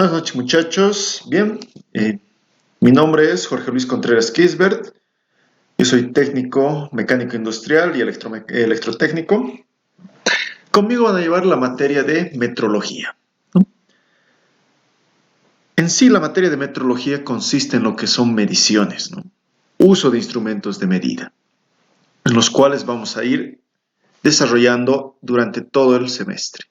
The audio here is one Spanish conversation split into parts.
Buenas noches, muchachos. Bien, mi nombre es Jorge Luis Contreras Kisbert. Yo soy técnico mecánico industrial y electrotécnico. Conmigo van a llevar la materia de metrología, ¿no? En sí, la materia de metrología consiste en lo que son mediciones, ¿no? Uso de instrumentos de medida, en los cuales vamos a ir desarrollando durante todo el semestre.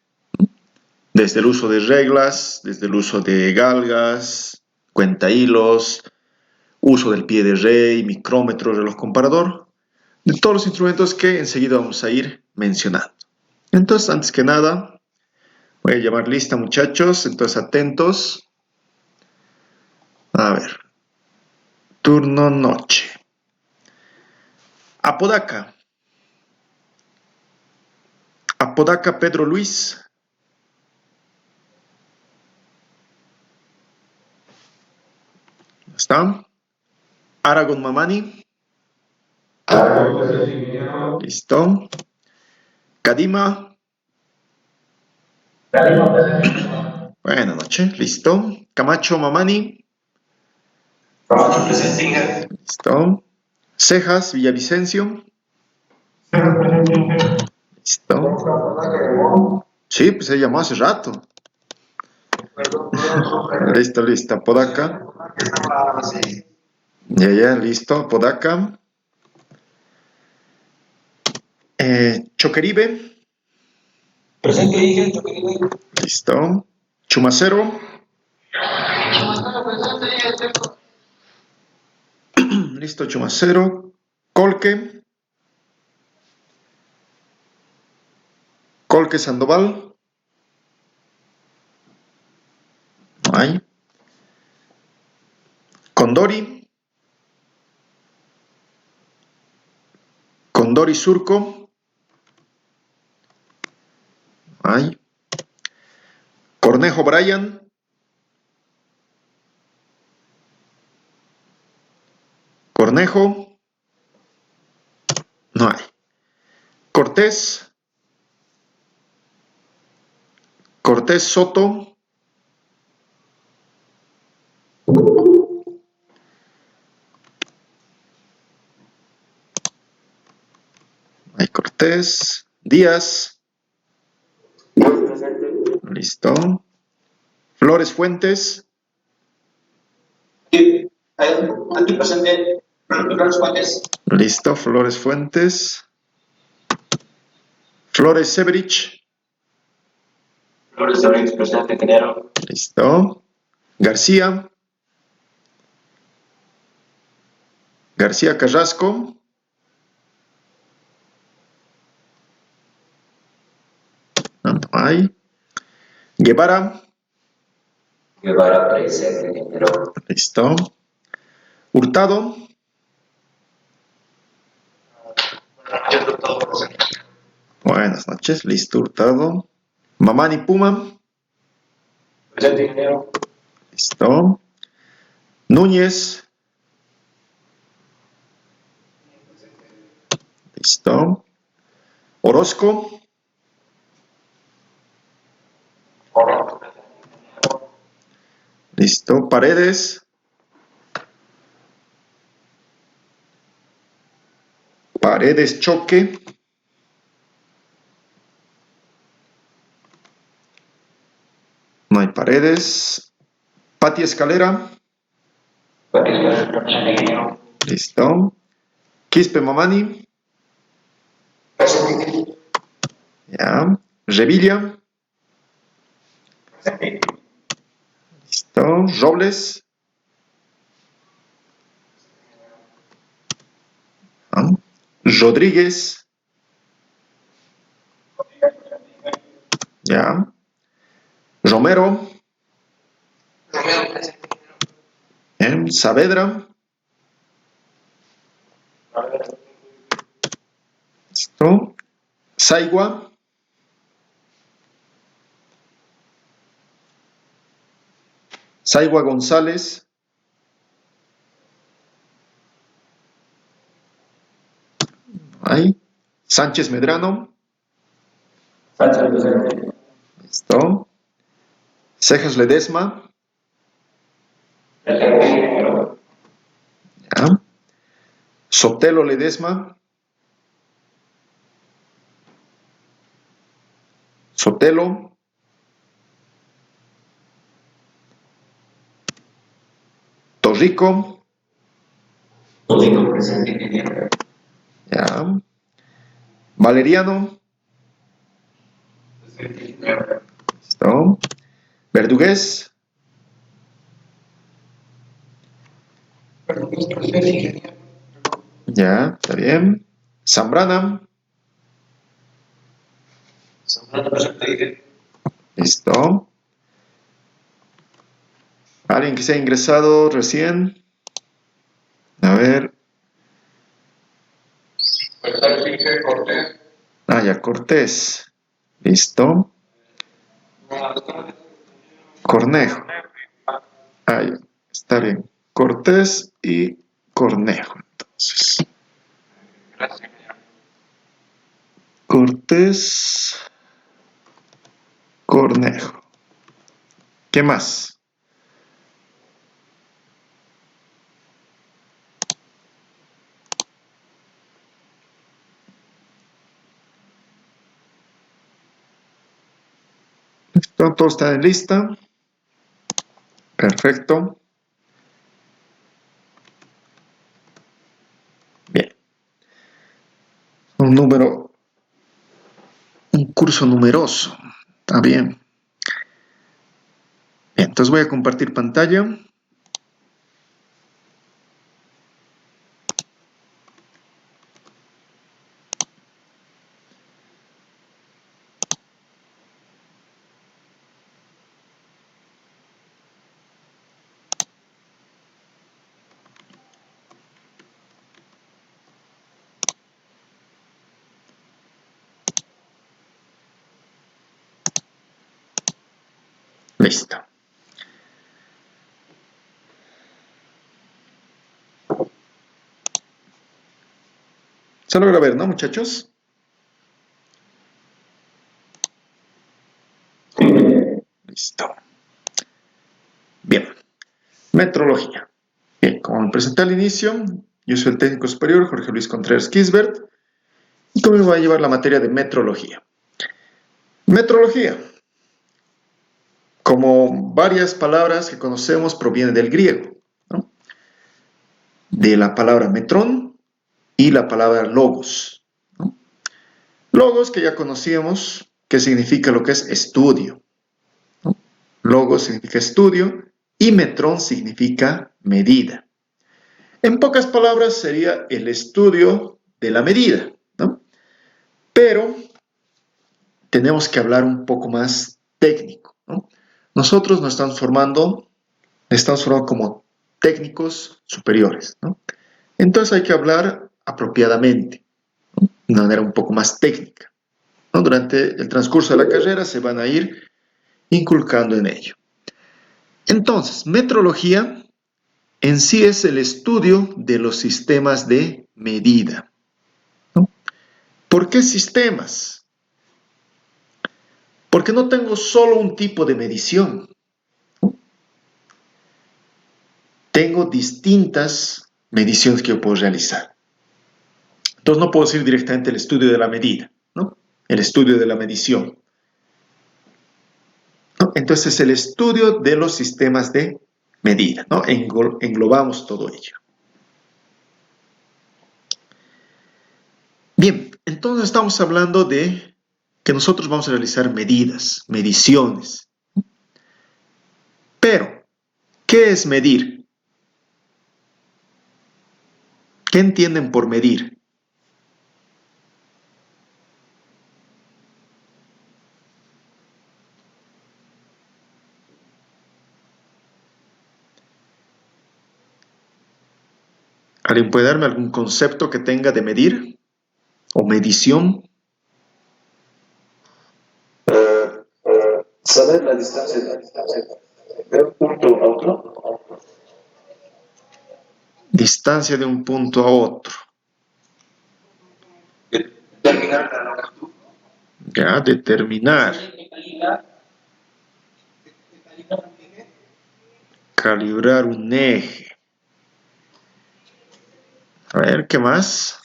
Desde el uso de reglas, desde el uso de galgas, cuentahilos, uso del pie de rey, micrómetro, reloj comparador, de todos los instrumentos que enseguida vamos a ir mencionando. Entonces, antes que nada, voy a llamar lista, muchachos. Entonces, atentos. A ver, turno noche. Apodaca. Apodaca Pedro Luis. ¿Está? Aragon Mamani. Listo. Kadima. Buenas noches. Listo. Camacho Mamani. Listo. Cejas Villavicencio. Listo. Sí, pues se llamó hace rato. Listo, listo. Apodaca. Ya, listo. Apodaca. Choqueribe. Presente, dije, Choqueribe. Listo. Chumacero. Listo, Chumacero. Colque. Colque Sandoval. No hay. Condori. Condori Surco. No hay. Cornejo Brian. Cornejo. No hay. Cortés. Cortés Soto. Hay Cortés. Díaz. Listo. Flores Fuentes. Aquí presente, Flores Fuentes. Listo, Flores Fuentes. Flores Severich. Flores Severich, presente, ingeniero. Listo. García. García Carrasco. No hay. Guevara. Guevara, presente, ingeniero. Listo. Hurtado. Buenas noches. Listo, Hurtado. Mamani Puma. Presente, ingeniero. Listo. Núñez. Listo. Orozco. Listo. Paredes. Paredes Choque. No hay Paredes. Pati Escalera. Presente, ingeniero. Listo. Quispe Mamani. Presente. Ya. Revilla. Listo. Robles. Ah. Rodríguez. Ya. Romero. Saavedra. Listo. Saigua. Saigua González. Ahí. Sánchez Medrano. Sánchez, presente. Listo. Cejas Ledesma. Presente, ingeniero. Ya. Sotelo Ledesma. Sotelo. Torrico. Torrico, presente, ingeniero. Ya. Valeriano. Presente, ingeniero. ¿Listo? Verdugués. Presente, ingeniero. Ya, está bien. Zambrana. Zambrano, presente, ingeniero. Listo. Alguien que se ha ingresado recién. A ver. Presente, ingeniero. Cortés. Ah, ya, Cortés. Listo. Cornejo. Ah, ya, está bien. Cortés y Cornejo. Entonces. Gracias, ingeniero. Cortés, Cornejo. ¿Qué más? ¿Listo? ¿Todo está en lista? Perfecto. Bien. Un curso numeroso. Está bien. Bien, entonces voy a compartir pantalla. Listo. Se logra ver, ¿no, muchachos? Listo. Bien. Metrología. Bien, como me presenté al inicio, yo soy el técnico superior Jorge Luis Contreras Kisbert y conmigo voy a llevar la materia de metrología. Metrología, como varias palabras que conocemos, proviene del griego, ¿no? De la palabra metrón y la palabra logos, ¿no? Logos que ya conocíamos, que significa lo que es estudio, ¿no? Logos significa estudio y metrón significa medida. En pocas palabras sería el estudio de la medida, ¿no? Pero tenemos que hablar un poco más técnico, ¿no? Nosotros nos estamos formando como técnicos superiores, ¿no? Entonces hay que hablar apropiadamente, ¿no? De una manera un poco más técnica, ¿no? Durante el transcurso de la carrera se van a ir inculcando en ello. Entonces, metrología en sí es el estudio de los sistemas de medida, ¿no? ¿Por qué sistemas? Porque no tengo solo un tipo de medición, ¿no? Tengo distintas mediciones que yo puedo realizar. Entonces no puedo decir directamente el estudio de la medida, ¿no? El estudio de la medición, ¿no? Entonces el estudio de los sistemas de medida, ¿no? Englobamos todo ello. Bien, entonces estamos hablando de que nosotros vamos a realizar medidas, mediciones. Pero, ¿qué es medir? ¿Qué entienden por medir? ¿Alguien puede darme algún concepto que tenga de medir o medición? Saber la distancia de un punto a otro. Distancia de un punto a otro. Determinar la longitud. Ya, determinar. calibrar un eje. A ver, ¿qué más?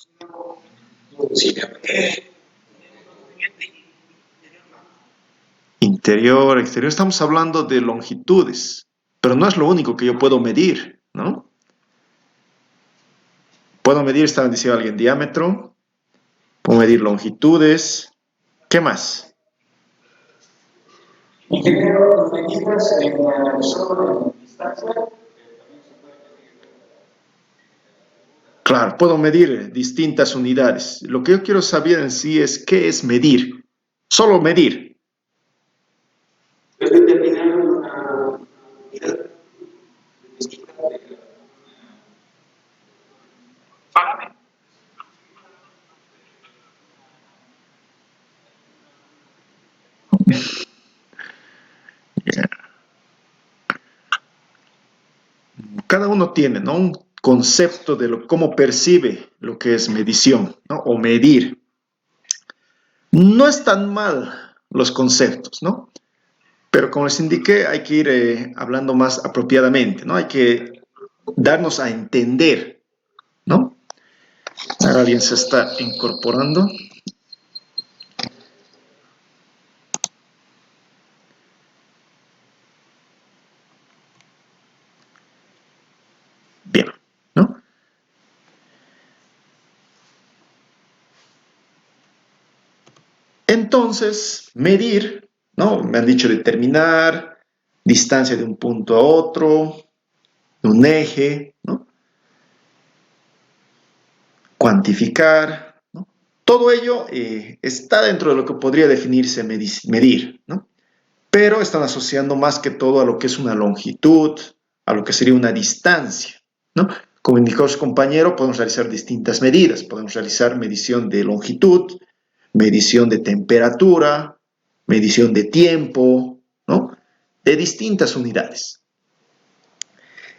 Interior, exterior. Estamos hablando de longitudes, pero no es lo único que yo puedo medir, ¿no? Puedo medir, estaba diciendo alguien, diámetro. Puedo medir longitudes. ¿Qué más? Ingeniero, medidas en solo en distancia. Claro, puedo medir distintas unidades. Lo que yo quiero saber en sí es qué es medir. Solo medir. Es determinar una medida distinta de parámetros. Cada uno tiene, ¿no?, un concepto de cómo percibe lo que es medición, ¿no?, o medir. No están mal los conceptos, ¿no? Pero como les indiqué, hay que ir hablando más apropiadamente, ¿no? Hay que darnos a entender, ¿no? Ahora alguien se está incorporando. Bien, ¿no? Entonces, medir, ¿no? Me han dicho determinar distancia de un punto a otro, de un eje, ¿no? Cuantificar, ¿no? Todo ello está dentro de lo que podría definirse medir, ¿no? Pero están asociando más que todo a lo que es una longitud, a lo que sería una distancia, ¿no? Como indicó su compañero, podemos realizar distintas medidas. Podemos realizar medición de longitud, medición de temperatura, medición de tiempo, ¿no? De distintas unidades.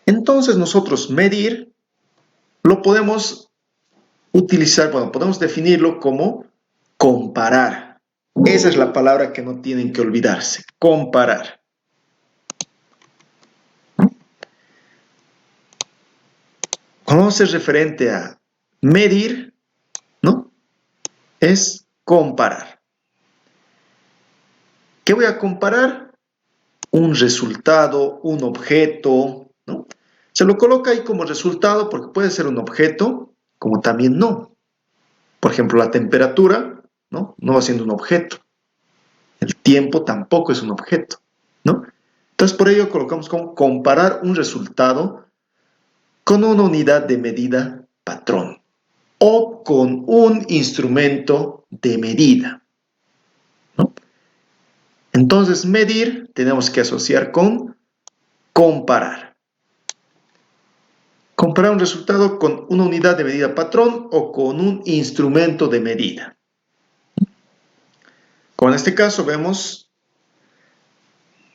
Entonces nosotros medir lo podemos utilizar, bueno, podemos definirlo como comparar. Esa es la palabra que no tienen que olvidarse, comparar. Cuando es referente a medir, ¿no? Es comparar. ¿Qué voy a comparar? Un resultado, un objeto, ¿no? Se lo coloca ahí como resultado porque puede ser un objeto, como también no. Por ejemplo, la temperatura, ¿no? No va siendo un objeto. El tiempo tampoco es un objeto, ¿no? Entonces, por ello colocamos como comparar un resultado con una unidad de medida patrón o con un instrumento de medida, ¿no? Entonces, medir tenemos que asociar con comparar. Comparar un resultado con una unidad de medida patrón o con un instrumento de medida. Como en este caso vemos,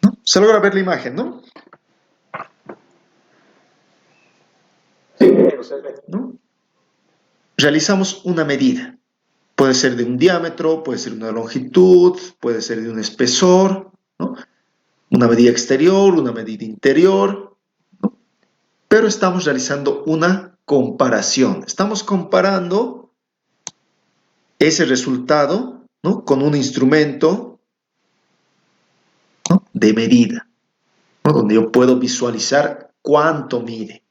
¿no? Se logra ver la imagen, ¿no? ¿No? Realizamos una medida. Puede ser de un diámetro, puede ser de una longitud, puede ser de un espesor, ¿no? Una medida exterior, una medida interior, ¿no? Pero estamos realizando una comparación. Estamos comparando ese resultado, ¿no?, con un instrumento, ¿no?, de medida, ¿no?, donde yo puedo visualizar cuánto mide,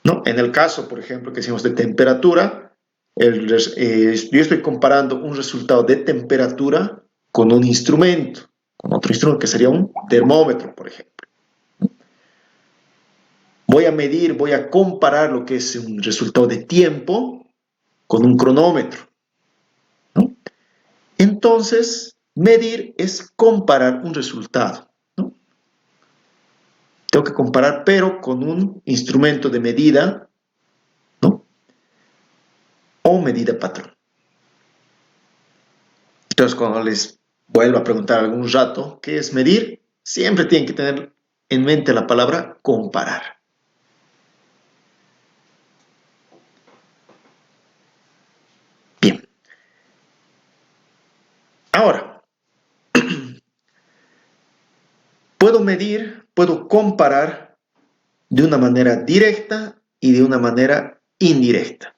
¿no? En el caso, por ejemplo, que decimos de temperatura, yo estoy comparando un resultado de temperatura con un instrumento, con otro instrumento que sería un termómetro, por ejemplo. Voy a medir, voy a comparar lo que es un resultado de tiempo con un cronómetro, ¿no? Entonces, medir es comparar un resultado, ¿no? Tengo que comparar, pero con un instrumento de medida, ¿no?, o medida patrón. Entonces, cuando les vuelvo a preguntar algún rato qué es medir, siempre tienen que tener en mente la palabra comparar. Bien. Ahora, puedo comparar de una manera directa y de una manera indirecta.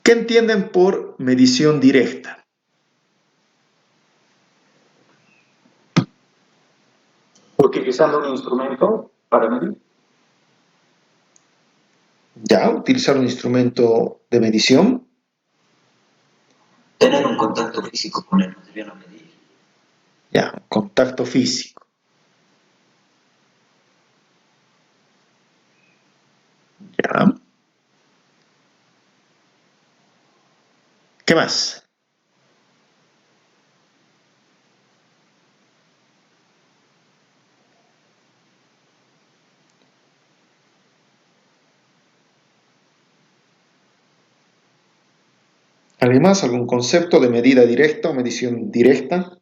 ¿Qué entienden por medición directa? Utilizando un instrumento para medir. Ya, utilizar un instrumento de medición. Tener un contacto físico con el material a medir. Ya, contacto físico. Ya. ¿Qué más? ¿Alguien más? ¿Algún concepto de medida directa o medición directa?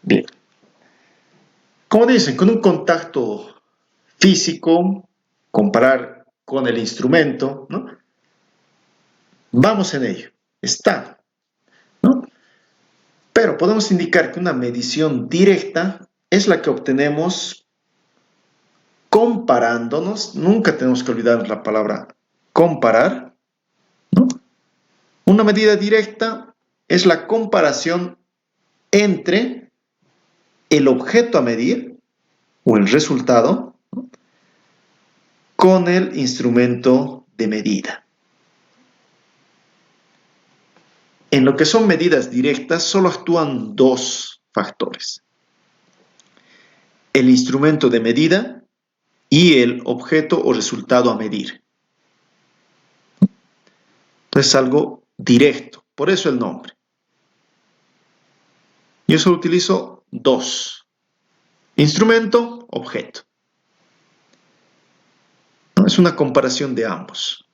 Bien. Como dicen, con un contacto físico, comparar con el instrumento, ¿no? Vamos en ello. Está, ¿no? Pero podemos indicar que una medición directa es la que obtenemos comparándonos. Nunca tenemos que olvidar la palabra comparar, ¿no? Una medida directa es la comparación entre el objeto a medir o el resultado, ¿no?, con el instrumento de medida. En lo que son medidas directas solo actúan dos factores: el instrumento de medida y el objeto o resultado a medir. Entonces es algo directo, por eso el nombre. Yo solo utilizo dos: instrumento, objeto. ¿No? Es una comparación de ambos.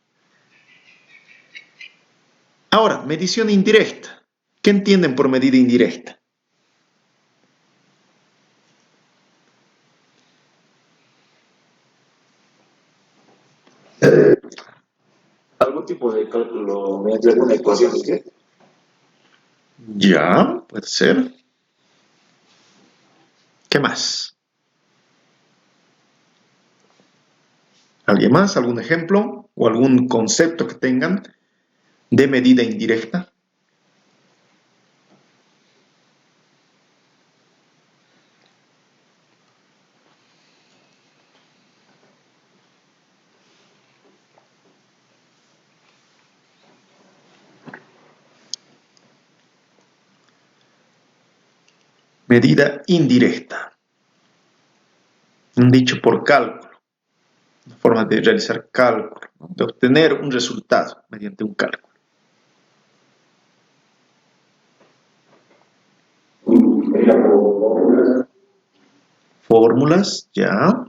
Ahora, medición indirecta. ¿Qué entienden por medida indirecta? Algún tipo de cálculo mediante alguna ecuación, ¿sí? Ya, puede ser. ¿Qué más? ¿Alguien más? ¿Algún ejemplo o algún concepto que tengan de medida indirecta? Medida indirecta. Un dicho por cálculo. Una forma de realizar cálculo, ¿no?, de obtener un resultado mediante un cálculo. Fórmulas, ya.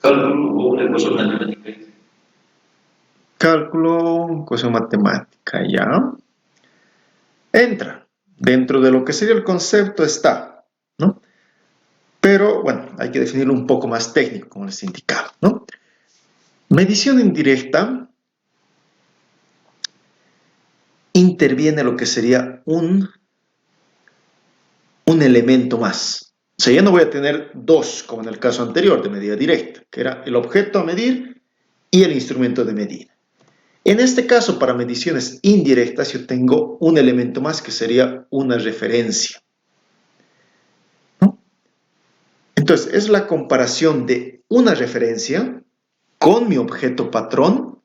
Cálculo o una ecuación matemática. Cálculo, ecuación matemática, ya. Entra. Dentro de lo que sería el concepto está, ¿no? Pero, bueno, hay que definirlo un poco más técnico, como les indicaba, ¿no? Medición indirecta interviene lo que sería un elemento más. O sea, ya no voy a tener dos, como en el caso anterior de medida directa, que era el objeto a medir y el instrumento de medida. En este caso, para mediciones indirectas, yo tengo un elemento más que sería una referencia, ¿no? Entonces, es la comparación de una referencia con mi objeto patrón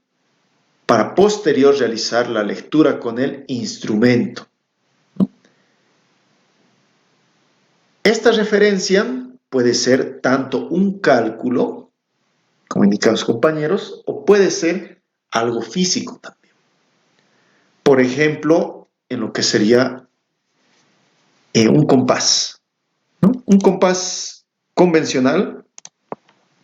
para posterior realizar la lectura con el instrumento. Esta referencia puede ser tanto un cálculo, como indican los compañeros, o puede ser algo físico también. Por ejemplo, en lo que sería un compás, ¿no? Un compás convencional,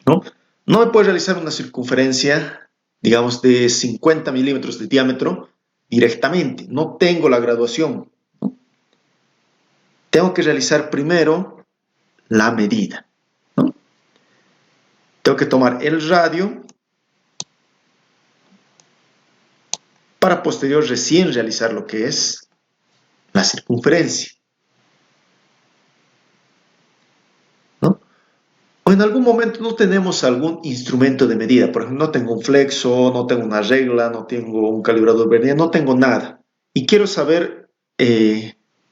¿no?, no me puede realizar una circunferencia digamos de 50 milímetros de diámetro directamente. No tengo la graduación, ¿no? Tengo que realizar primero la medida, ¿no? Tengo que tomar el radio para posterior recién realizar lo que es la circunferencia, ¿no? O en algún momento no tenemos algún instrumento de medida, por ejemplo, no tengo un flexo, no tengo una regla, no tengo un calibrador vernier, no tengo nada. Y quiero saber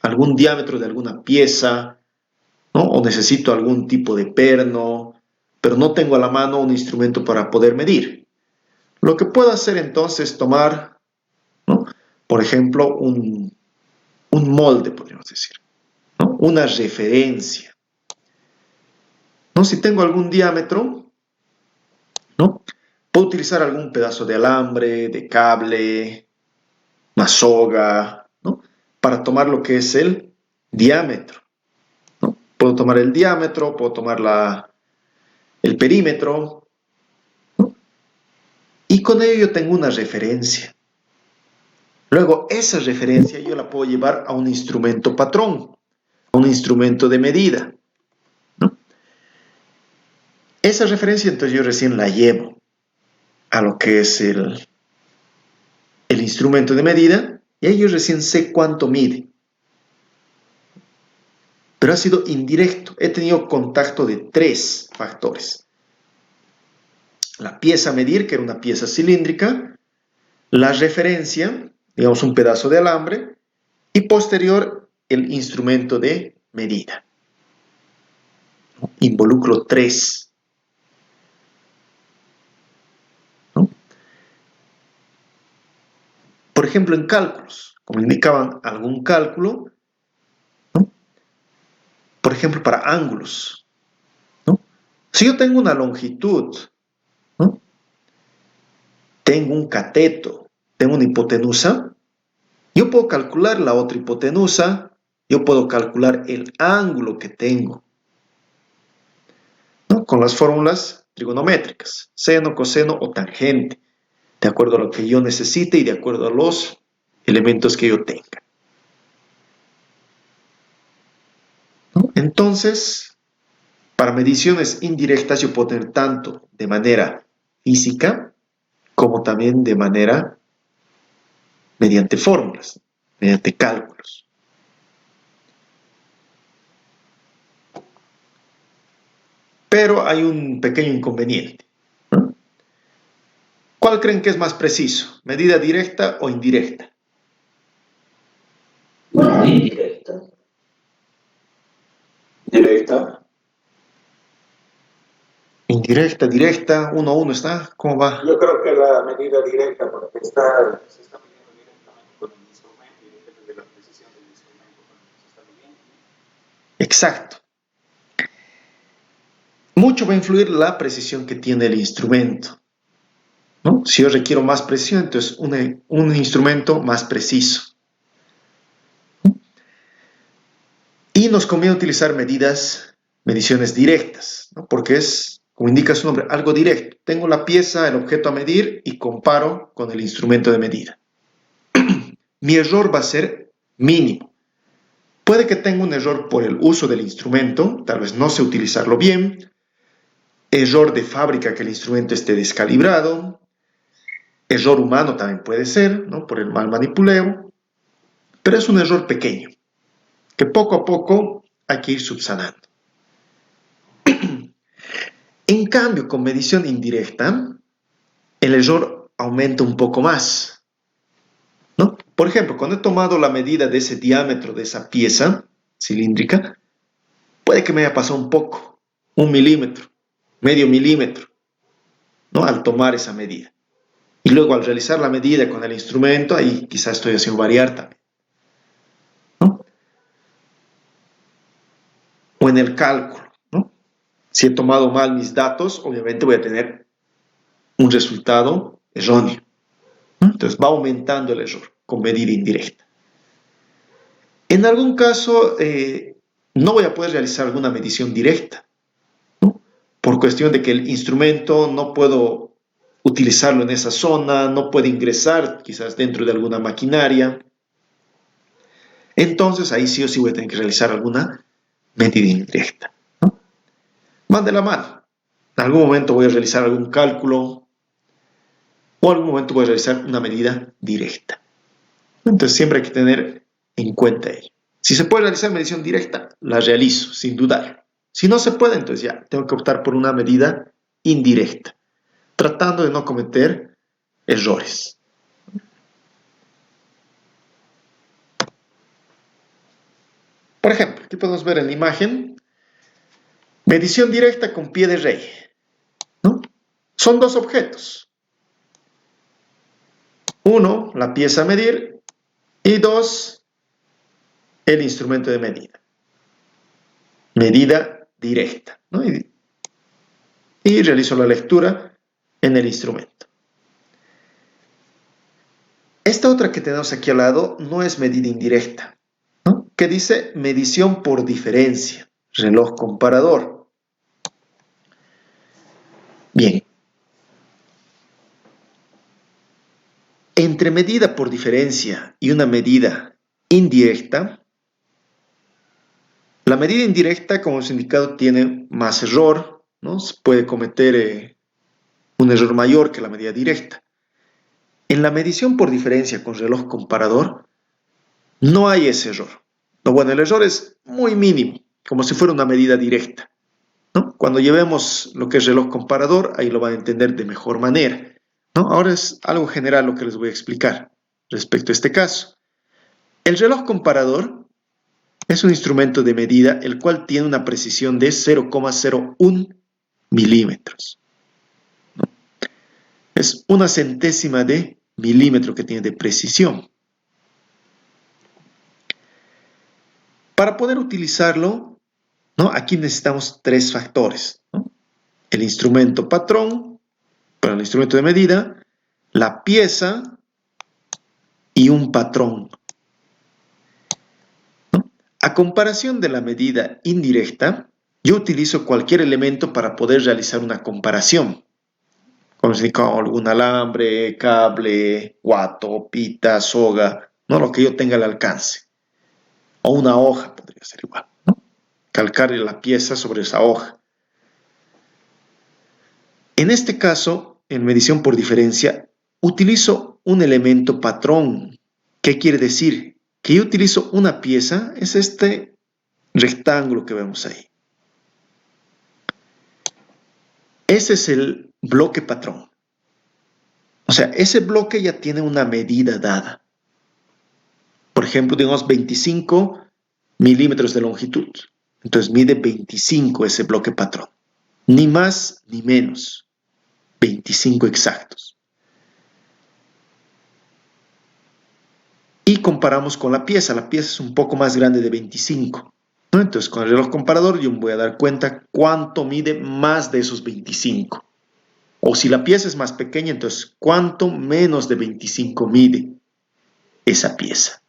algún diámetro de alguna pieza, ¿no? O necesito algún tipo de perno, pero no tengo a la mano un instrumento para poder medir. Lo que puedo hacer entonces es tomar, ¿no? Por ejemplo, un molde, podríamos decir, ¿no? Una referencia, ¿no? Si tengo algún diámetro, ¿no? Puedo utilizar algún pedazo de alambre, de cable, una soga, ¿no? Para tomar lo que es el diámetro, ¿no? Puedo tomar el diámetro, puedo tomar el perímetro, ¿no? Y con ello yo tengo una referencia. Luego, esa referencia yo la puedo llevar a un instrumento patrón, a un instrumento de medida, ¿no? Esa referencia entonces yo recién la llevo a lo que es el instrumento de medida y ahí yo recién sé cuánto mide. Pero ha sido indirecto. He tenido contacto de 3 factores. La pieza a medir, que era una pieza cilíndrica, la referencia, digamos un pedazo de alambre, y posterior el instrumento de medida. Involucro 3. ¿No? Por ejemplo, en cálculos, como indicaban algún cálculo, ¿no? Por ejemplo, para ángulos, ¿no? Si yo tengo una longitud, ¿no? Tengo un cateto, tengo una hipotenusa, yo puedo calcular la otra hipotenusa, yo puedo calcular el ángulo que tengo, ¿no? Con las fórmulas trigonométricas, seno, coseno o tangente, de acuerdo a lo que yo necesite y de acuerdo a los elementos que yo tenga, ¿no? Entonces, para mediciones indirectas yo puedo tener tanto de manera física como también de manera mediante fórmulas, mediante cálculos. Pero hay un pequeño inconveniente, ¿no? ¿Cuál creen que es más preciso? ¿Medida directa o indirecta? Indirecta. Directa. Indirecta, directa, 1 a 1 está. ¿Cómo va? Yo creo que la medida directa, porque se está midiendo directamente con el instrumento y depende de la precisión del instrumento con el que se está midiendo. Exacto. Mucho va a influir la precisión que tiene el instrumento, ¿no? Si yo requiero más precisión, entonces un instrumento más preciso. Y nos conviene utilizar mediciones directas, ¿no? Porque es, como indica su nombre, algo directo. Tengo la pieza, el objeto a medir y comparo con el instrumento de medida. Mi error va a ser mínimo. Puede que tenga un error por el uso del instrumento, tal vez no sé utilizarlo bien, error de fábrica que el instrumento esté descalibrado, error humano también puede ser, ¿no? Por el mal manipuleo, pero es un error pequeño, que poco a poco hay que ir subsanando. En cambio, con medición indirecta, el error aumenta un poco más, ¿no? Por ejemplo, cuando he tomado la medida de ese diámetro de esa pieza cilíndrica, puede que me haya pasado un poco, 1 milímetro, medio milímetro, ¿no? Al tomar esa medida. Y luego al realizar la medida con el instrumento, ahí quizás estoy haciendo variar también, ¿no? O en el cálculo, ¿no? Si he tomado mal mis datos, obviamente voy a tener un resultado erróneo, ¿no? Entonces va aumentando el error con medida indirecta. En algún caso, no voy a poder realizar alguna medición directa, ¿no? Por cuestión de que el instrumento no puedo utilizarlo en esa zona, no puede ingresar quizás dentro de alguna maquinaria. Entonces ahí sí o sí voy a tener que realizar alguna medida indirecta, ¿no? Van de la mano. En algún momento voy a realizar algún cálculo o en algún momento voy a realizar una medida directa. Entonces siempre hay que tener en cuenta ello. Si se puede realizar medición directa, la realizo sin dudar. Si no se puede, entonces ya tengo que optar por una medida indirecta, tratando de no cometer errores. Por ejemplo, aquí podemos ver en la imagen medición directa con pie de rey, ¿no? Son dos objetos. Uno, la pieza a medir, y dos, el instrumento de medida. Medida directa, ¿no? Y realizo la lectura en el instrumento. Esta otra que tenemos aquí al lado no es medida indirecta, ¿no? Que dice medición por diferencia, reloj comparador. Bien. Entre medida por diferencia y una medida indirecta, la medida indirecta, como hemos indicado, tiene más error, ¿no? Se puede cometer un error mayor que la medida directa. En la medición por diferencia con reloj comparador, no hay ese error. No, bueno, el error es muy mínimo, como si fuera una medida directa, ¿no? Cuando llevemos lo que es reloj comparador, ahí lo van a entender de mejor manera, ¿no? Ahora es algo general lo que les voy a explicar respecto a este caso. El reloj comparador es un instrumento de medida el cual tiene una precisión de 0,01 milímetros. Es una centésima de milímetro que tiene de precisión. Para poder utilizarlo, ¿no? Aquí necesitamos tres factores, ¿no? El instrumento patrón, para el instrumento de medida, la pieza y un patrón. ¿No? A comparación de la medida indirecta, yo utilizo cualquier elemento para poder realizar una comparación. Como si algún alambre, cable, guato, pita, soga, ¿no? Lo que yo tenga al alcance. O una hoja podría ser igual, ¿no? Calcar la pieza sobre esa hoja. En este caso, en medición por diferencia, utilizo un elemento patrón. ¿Qué quiere decir? Que yo utilizo una pieza, es este rectángulo que vemos ahí. Ese es el bloque patrón. O sea, ese bloque ya tiene una medida dada. Por ejemplo, digamos 25 milímetros de longitud. Entonces mide 25 ese bloque patrón. Ni más ni menos. 25 exactos. Y comparamos con la pieza. La pieza es un poco más grande de 25. ¿No? Entonces con el reloj comparador yo me voy a dar cuenta cuánto mide más de esos 25. O si la pieza es más pequeña, entonces cuánto menos de 25 mide esa pieza.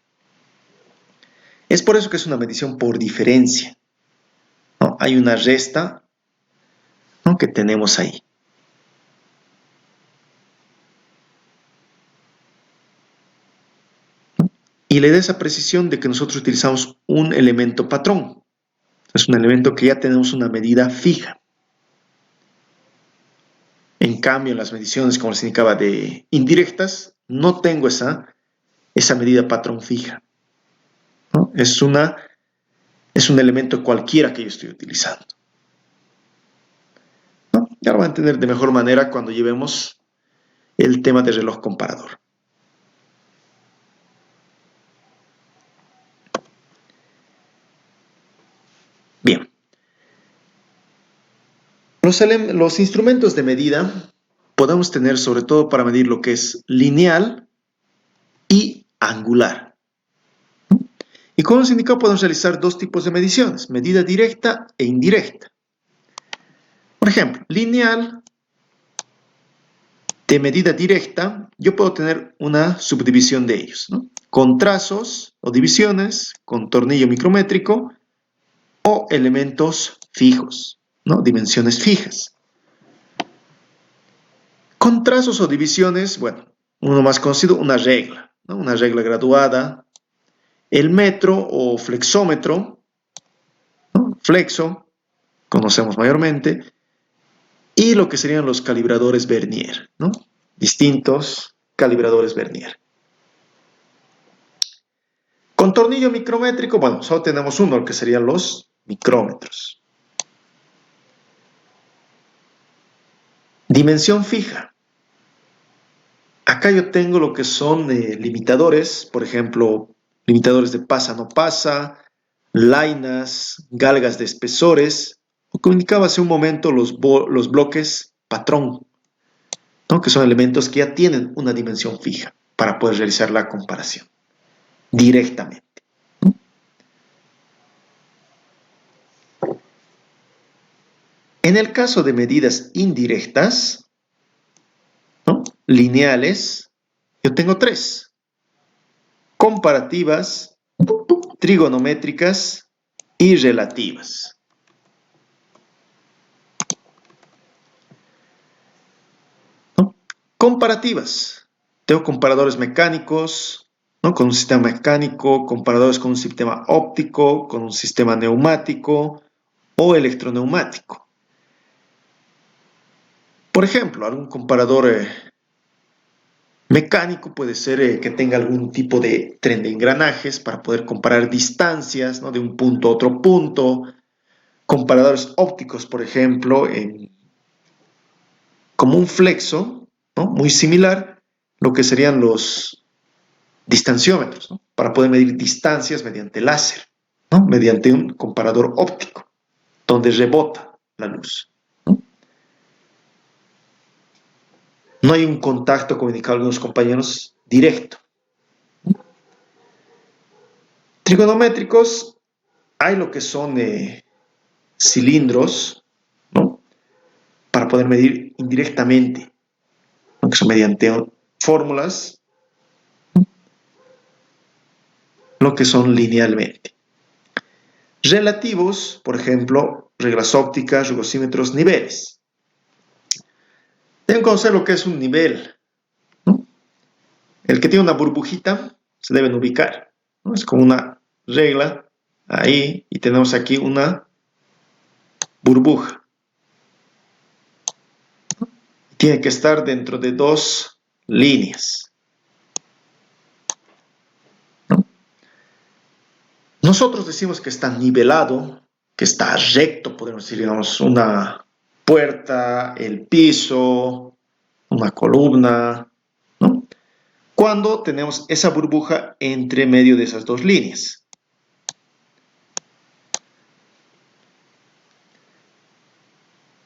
Es por eso que es una medición por diferencia, ¿no? Hay una resta, ¿no? Que tenemos ahí. Y le da esa precisión de que nosotros utilizamos un elemento patrón. Es un elemento que ya tenemos una medida fija. En cambio, en las mediciones, como les indicaba, de indirectas, no tengo esa medida patrón fija, ¿no? Es un elemento cualquiera que yo estoy utilizando, ¿no? Ya lo van a entender de mejor manera cuando llevemos el tema de reloj comparador. Bien. Los instrumentos de medida podemos tener sobre todo para medir lo que es lineal y angular. Y como os indicado, podemos realizar dos tipos de mediciones, medida directa e indirecta. Por ejemplo, lineal de medida directa, yo puedo tener una subdivisión de ellos, ¿no? Con trazos o divisiones, con tornillo micrométrico o elementos fijos, ¿no? Dimensiones fijas. Con trazos o divisiones, bueno, uno más conocido, una regla, ¿no? Una regla graduada, el metro o flexómetro, ¿no? Flexo, conocemos mayormente, y lo que serían los calibradores Vernier, ¿no? Distintos calibradores Vernier. Con tornillo micrométrico, bueno, solo tenemos uno, que serían los micrómetros. Dimensión fija. Acá yo tengo lo que son limitadores, por ejemplo, limitadores de pasa no pasa, lainas, galgas de espesores, o como indicaba hace un momento los bloques patrón, ¿no? Que son elementos que ya tienen una dimensión fija para poder realizar la comparación directamente. En el caso de medidas indirectas, ¿no? Lineales, yo tengo tres: comparativas, trigonométricas y relativas. ¿No? Comparativas. Tengo comparadores mecánicos, ¿no? Con un sistema mecánico, comparadores con un sistema óptico, con un sistema neumático o electroneumático. Por ejemplo, algún comparador mecánico puede ser que tenga algún tipo de tren de engranajes para poder comparar distancias, ¿no? De un punto a otro punto. Comparadores ópticos, por ejemplo, como un flexo, ¿no? Muy similar, lo que serían los distanciómetros, ¿no? Para poder medir distancias mediante láser, ¿no? Mediante un comparador óptico, donde rebota la luz. No hay un contacto, como indicaban algunos compañeros, directo. Trigonométricos, hay lo que son cilindros, ¿no? Para poder medir indirectamente, ¿no? Que son mediante fórmulas, lo que son linealmente. Relativos, por ejemplo, reglas ópticas, rugosímetros, niveles. Deben conocer lo que es un nivel, ¿no? El que tiene una burbujita se deben ubicar, ¿no? Es como una regla ahí y tenemos aquí una burbuja. Tiene que estar dentro de dos líneas, ¿no? Nosotros decimos que está nivelado, que está recto, podemos decir, digamos, una puerta, el piso, una columna, ¿no? Cuando tenemos esa burbuja entre medio de esas dos líneas.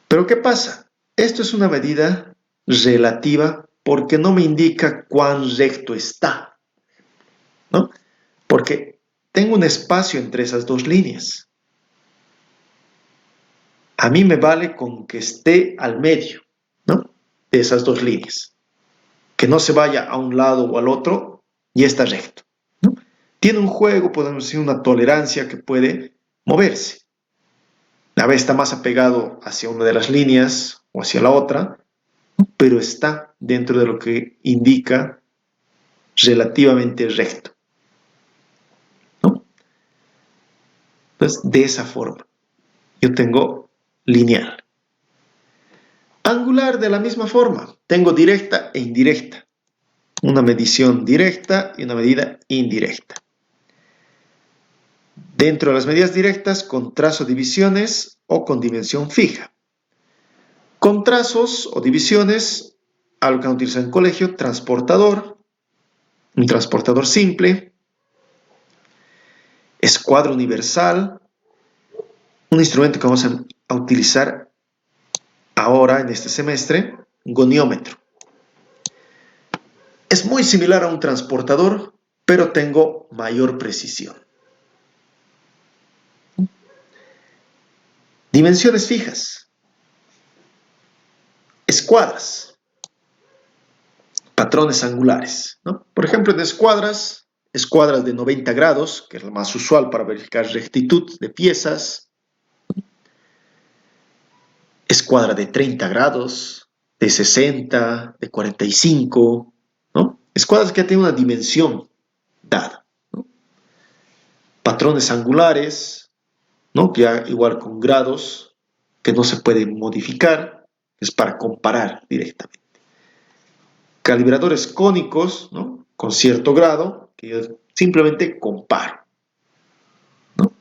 Pero ¿qué pasa? Esto es una medida relativa porque no me indica cuán recto está, ¿no? Porque tengo un espacio entre esas dos líneas. A mí me vale con que esté al medio, ¿no? De esas dos líneas. Que no se vaya a un lado o al otro y está recto, ¿no? Tiene un juego, podemos decir, una tolerancia que puede moverse. A veces está más apegado hacia una de las líneas o hacia la otra, pero está dentro de lo que indica relativamente recto, ¿no? Entonces, de esa forma, yo tengo lineal. Angular, de la misma forma, tengo directa e indirecta. Una medición directa y una medida indirecta. Dentro de las medidas directas, con trazo divisiones o con dimensión fija. Con trazos o divisiones, algo que han utilizado en colegio, transportador, un transportador simple, escuadra universal, un instrumento que vamos a utilizar ahora en este semestre, goniómetro. Es muy similar a un transportador, pero tengo mayor precisión. Dimensiones fijas. Escuadras. Patrones angulares, ¿no? Por ejemplo, en escuadras de 90 grados, que es lo más usual para verificar rectitud de piezas. Escuadra de 30 grados, de 60, de 45, ¿no? Escuadras que tienen una dimensión dada, ¿no? Patrones angulares, ¿no? Ya igual con grados que no se pueden modificar, es para comparar directamente. Calibradores cónicos, ¿no? Con cierto grado, que yo simplemente comparo, ¿no?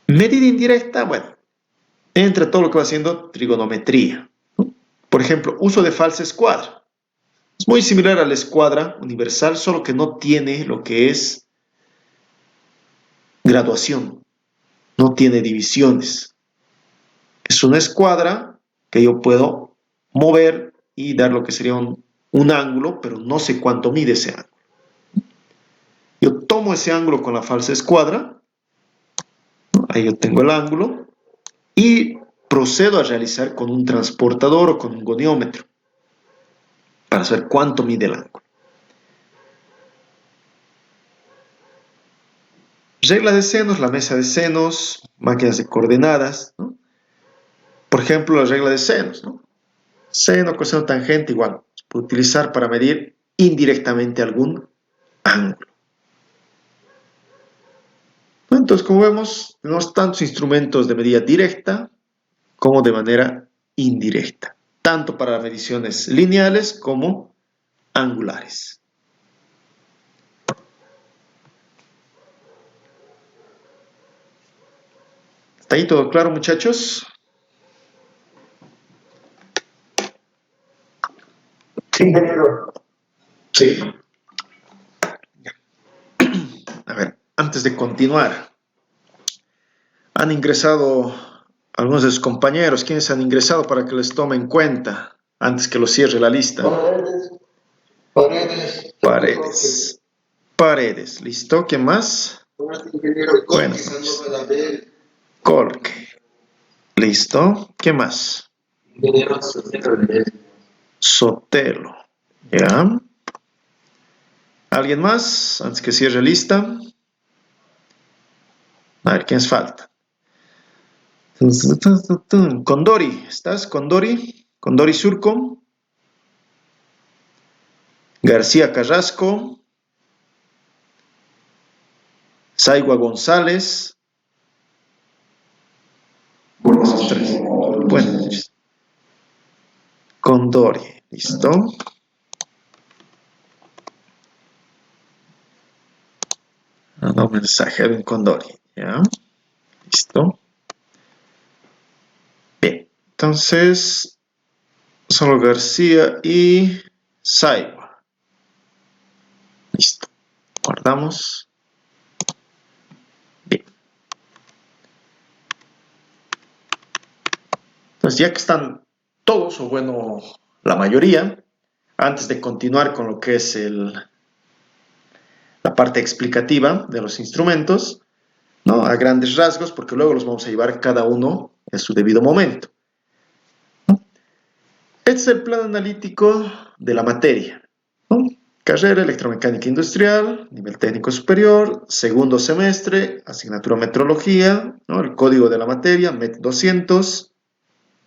Medida indirecta, bueno, entra todo lo que va haciendo trigonometría, ¿no? Por ejemplo, uso de falsa escuadra. Es muy similar a la escuadra universal, solo que no tiene lo que es graduación, no tiene divisiones. Es una escuadra que yo puedo mover y dar lo que sería un ángulo, pero no sé cuánto mide ese ángulo. Yo tomo ese ángulo con la falsa escuadra, ¿no? Ahí yo tengo el ángulo, y procedo a realizar con un transportador o con un goniómetro para saber cuánto mide el ángulo. Regla de senos, la mesa de senos, máquinas de coordenadas, ¿no? Por ejemplo, la regla de senos, ¿no? Seno, coseno, tangente, igual. Se puede utilizar para medir indirectamente algún ángulo. Entonces, como vemos, tenemos tantos instrumentos de medida directa como de manera indirecta, tanto para mediciones lineales como angulares. ¿Está ahí todo claro, muchachos? Sí, ingeniero. Sí. A ver, antes de continuar, han ingresado algunos de sus compañeros. ¿Quiénes han ingresado para que les tome en cuenta antes que lo cierre la lista? Paredes. Paredes. ¿Listo? ¿Quién más? Bueno, Colque. ¿Listo? ¿Qué más? Sotelo. ¿Ya? ¿Alguien más? Antes que cierre lista. A ver, ¿quiénes faltan? Condori. ¿Estás? Condori. Condori Surco. García Carrasco. Saigua González. Esos tres. Bueno, Condori. ¿Listo? No, mensaje de un Condori. ¿Ya? ¿Listo? Bien. Entonces, solo García y Saigua. Listo. Guardamos. Bien. Entonces, ya que están todos, o bueno, la mayoría, antes de continuar con lo que es la parte explicativa de los instrumentos, ¿no? A grandes rasgos, porque luego los vamos a llevar cada uno en su debido momento, ¿no? Este es el plan analítico de la materia, ¿no? Carrera Electromecánica Industrial, nivel técnico superior, segundo semestre, asignatura Metrología, ¿no? El código de la materia, MET 200,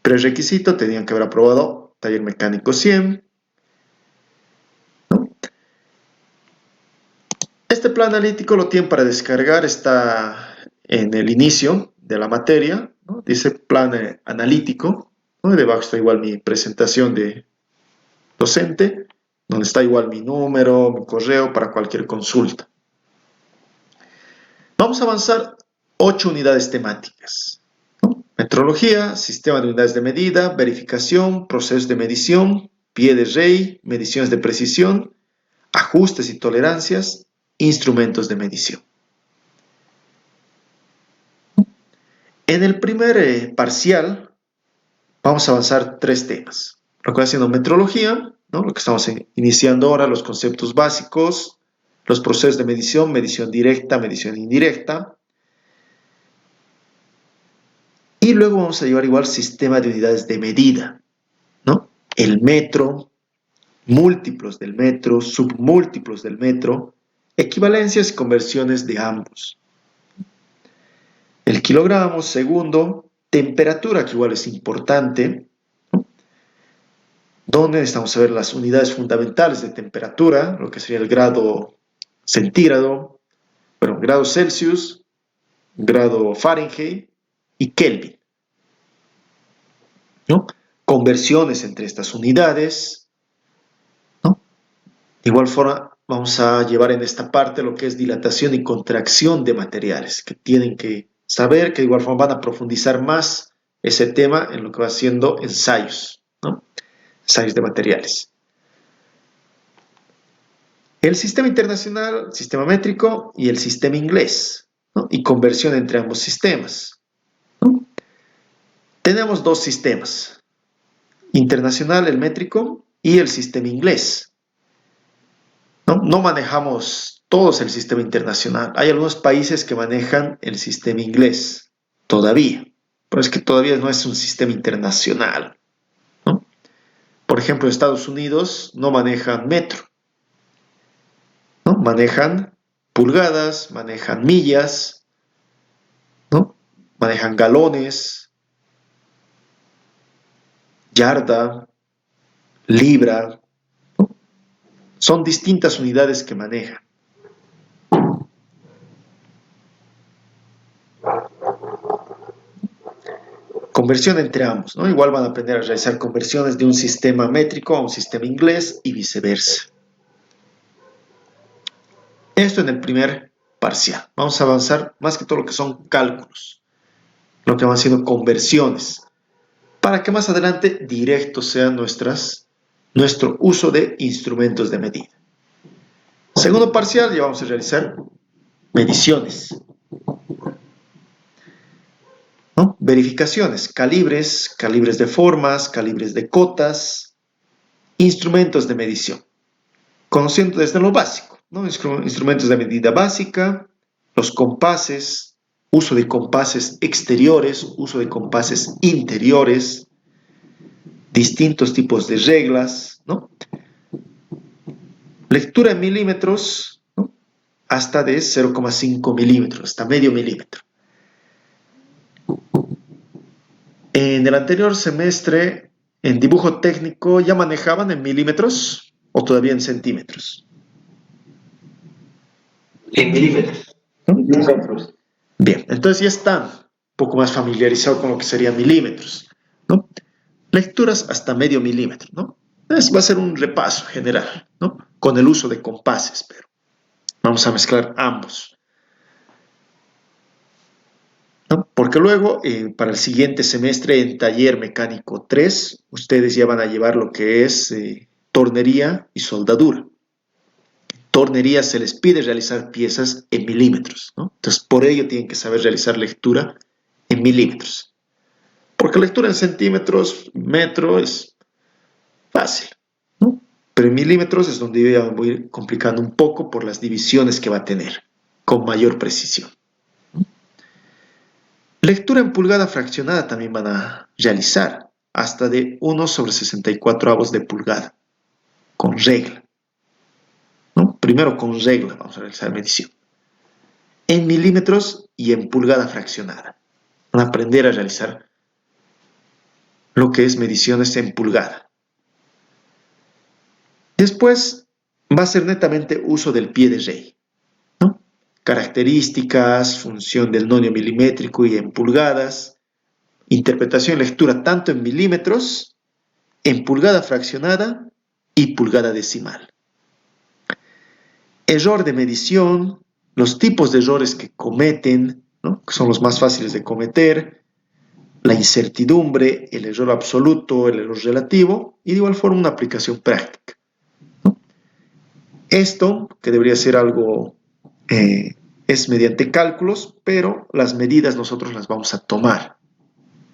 prerequisito, tenían que haber aprobado taller mecánico 100, ¿no? Este plan analítico lo tienen para descargar, está en el inicio de la materia, ¿no? Dice plan analítico, ¿no? Y debajo está igual mi presentación de docente, donde está igual mi número, mi correo para cualquier consulta. Vamos a avanzar 8 unidades temáticas, ¿no? Metrología, sistema de unidades de medida, verificación, procesos de medición, pie de rey, mediciones de precisión, ajustes y tolerancias, instrumentos de medición. En el primer parcial vamos a avanzar 3 temas. Lo que va siendo metrología, ¿no? Lo que estamos iniciando ahora, los conceptos básicos, los procesos de medición, medición directa, medición indirecta. Y luego vamos a llevar igual sistema de unidades de medida, ¿no? El metro, múltiplos del metro, submúltiplos del metro, equivalencias y conversiones de ambos. El kilogramo, segundo, temperatura, que igual es importante, donde necesitamos saber las unidades fundamentales de temperatura, lo que sería el grado centígrado, bueno, grado Celsius, grado Fahrenheit y Kelvin, ¿no? Conversiones entre estas unidades, ¿no? De igual forma, vamos a llevar en esta parte lo que es dilatación y contracción de materiales, que tienen que saber que de igual forma van a profundizar más ese tema en lo que va siendo ensayos, ¿no? Ensayos de materiales. El sistema internacional, sistema métrico y el sistema inglés, ¿no? Y conversión entre ambos sistemas, ¿no? Tenemos dos sistemas, internacional, el métrico, y el sistema inglés. No manejamos todos el sistema internacional. Hay algunos países que manejan el sistema inglés todavía, pero es que todavía no es un sistema internacional, ¿no? Por ejemplo, Estados Unidos no manejan metro, ¿no? Manejan pulgadas, manejan millas, ¿no? Manejan galones, yarda, libra, ¿no? Son distintas unidades que manejan. Conversión entre ambos, ¿no? Igual van a aprender a realizar conversiones de un sistema métrico a un sistema inglés y viceversa. Esto en el primer parcial. Vamos a avanzar más que todo lo que son cálculos, lo que van siendo conversiones, para que más adelante directo sea nuestro uso de instrumentos de medida. Segundo parcial, ya vamos a realizar mediciones, ¿no? Verificaciones, calibres de formas, calibres de cotas, instrumentos de medición, conociendo desde lo básico, ¿no? Instrumentos de medida básica, los compases, uso de compases exteriores, uso de compases interiores, distintos tipos de reglas, ¿no? Lectura en milímetros, ¿no? Hasta de 0,5 milímetros, hasta medio milímetro. En el anterior semestre, en dibujo técnico, ¿ya manejaban en milímetros o todavía en centímetros? En milímetros. Milímetros. Bien, entonces ya están un poco más familiarizados con lo que serían milímetros, ¿no? Lecturas hasta medio milímetro, ¿no? Va a ser un repaso general, ¿no? Con el uso de compases, pero vamos a mezclar ambos, ¿no? Porque luego, para el siguiente semestre, en taller mecánico 3, ustedes ya van a llevar lo que es tornería y soldadura. Tornería se les pide realizar piezas en milímetros, ¿no? Entonces, por ello tienen que saber realizar lectura en milímetros. Porque lectura en centímetros, metro, es fácil, ¿no? Pero en milímetros es donde yo ya me voy a ir complicando un poco por las divisiones que va a tener, con mayor precisión. Lectura en pulgada fraccionada también van a realizar, hasta de 1/64 de pulgada, con regla, ¿no? Primero con regla vamos a realizar medición. En milímetros y en pulgada fraccionada. Van a aprender a realizar lo que es mediciones en pulgada. Después va a ser netamente uso del pie de rey, ¿no? Características, función del nonio milimétrico y en pulgadas, interpretación y lectura tanto en milímetros, en pulgada fraccionada y pulgada decimal. Error de medición, los tipos de errores que cometen, ¿no? Que son los más fáciles de cometer, la incertidumbre, el error absoluto, el error relativo y de igual forma una aplicación práctica, ¿no? Esto, que debería ser algo, es mediante cálculos, pero las medidas nosotros las vamos a tomar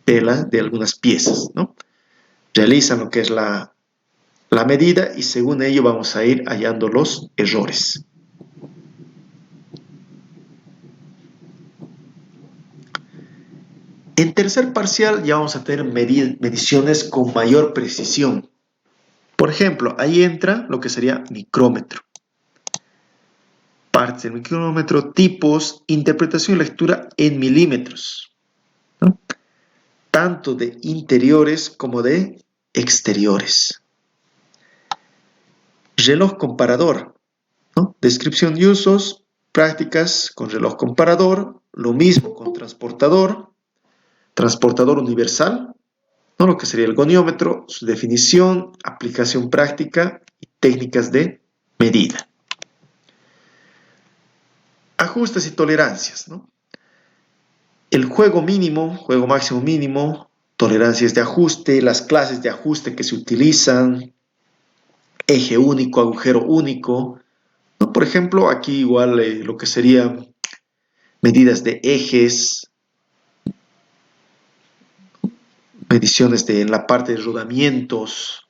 de algunas piezas, ¿no? Realizan lo que es la medida y según ello vamos a ir hallando los errores. En tercer parcial ya vamos a tener mediciones con mayor precisión. Por ejemplo, ahí entra lo que sería micrómetro. Partes del micrómetro, tipos, interpretación y lectura en milímetros, ¿no? Tanto de interiores como de exteriores. reloj comparador, ¿no? Descripción de usos, prácticas con reloj comparador, lo mismo con transportador universal, ¿no? Lo que sería el goniómetro, su definición, aplicación práctica y técnicas de medida. Ajustes y tolerancias, ¿no? El juego mínimo, juego máximo mínimo, tolerancias de ajuste, las clases de ajuste que se utilizan, eje único, agujero único, ¿no? Por ejemplo, aquí igual lo que sería medidas de ejes, mediciones en la parte de rodamientos,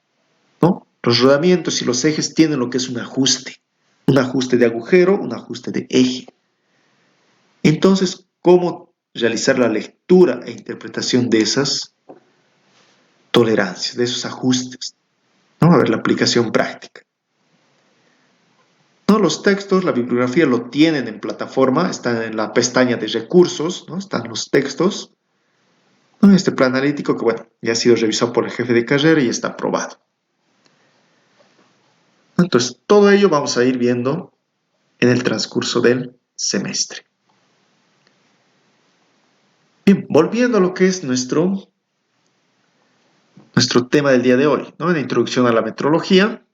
¿no? Los rodamientos y los ejes tienen lo que es un ajuste de agujero, un ajuste de eje. Entonces, ¿cómo realizar la lectura e interpretación de esas tolerancias, de esos ajustes? ¿No? A ver, la aplicación práctica. ¿No? Los textos, la bibliografía lo tienen en plataforma, están en la pestaña de recursos, ¿no? Están los textos. ¿No? Este plan analítico que, bueno, ya ha sido revisado por el jefe de carrera y está aprobado. Entonces, todo ello vamos a ir viendo en el transcurso del semestre. Bien, volviendo a lo que es nuestro tema del día de hoy, ¿no? En la introducción a la metrología,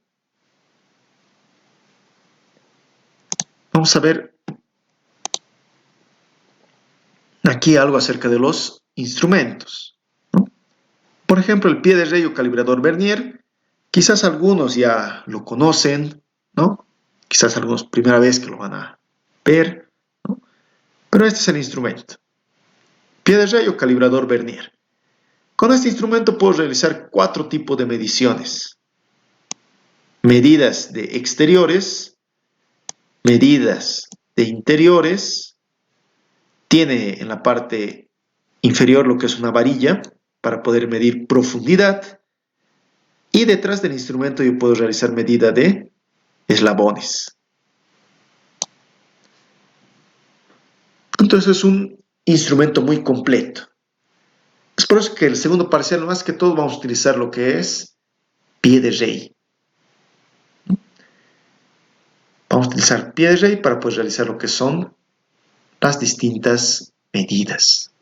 vamos a ver aquí algo acerca de los instrumentos, ¿no? Por ejemplo, el pie de rey o calibrador Vernier, quizás algunos ya lo conocen, ¿no? Quizás algunos primera vez que lo van a ver, ¿no? Pero este es el instrumento. Pie de rey o calibrador Vernier. Con este instrumento puedo realizar 4 tipos de mediciones. Medidas de exteriores, medidas de interiores, tiene en la parte inferior lo que es una varilla para poder medir profundidad y detrás del instrumento yo puedo realizar medida de eslabones. Entonces es un instrumento muy completo. Es por eso que el segundo parcial, más que todo, vamos a utilizar lo que es pie de rey. Vamos a utilizar pie de rey para poder realizar lo que son las distintas medidas.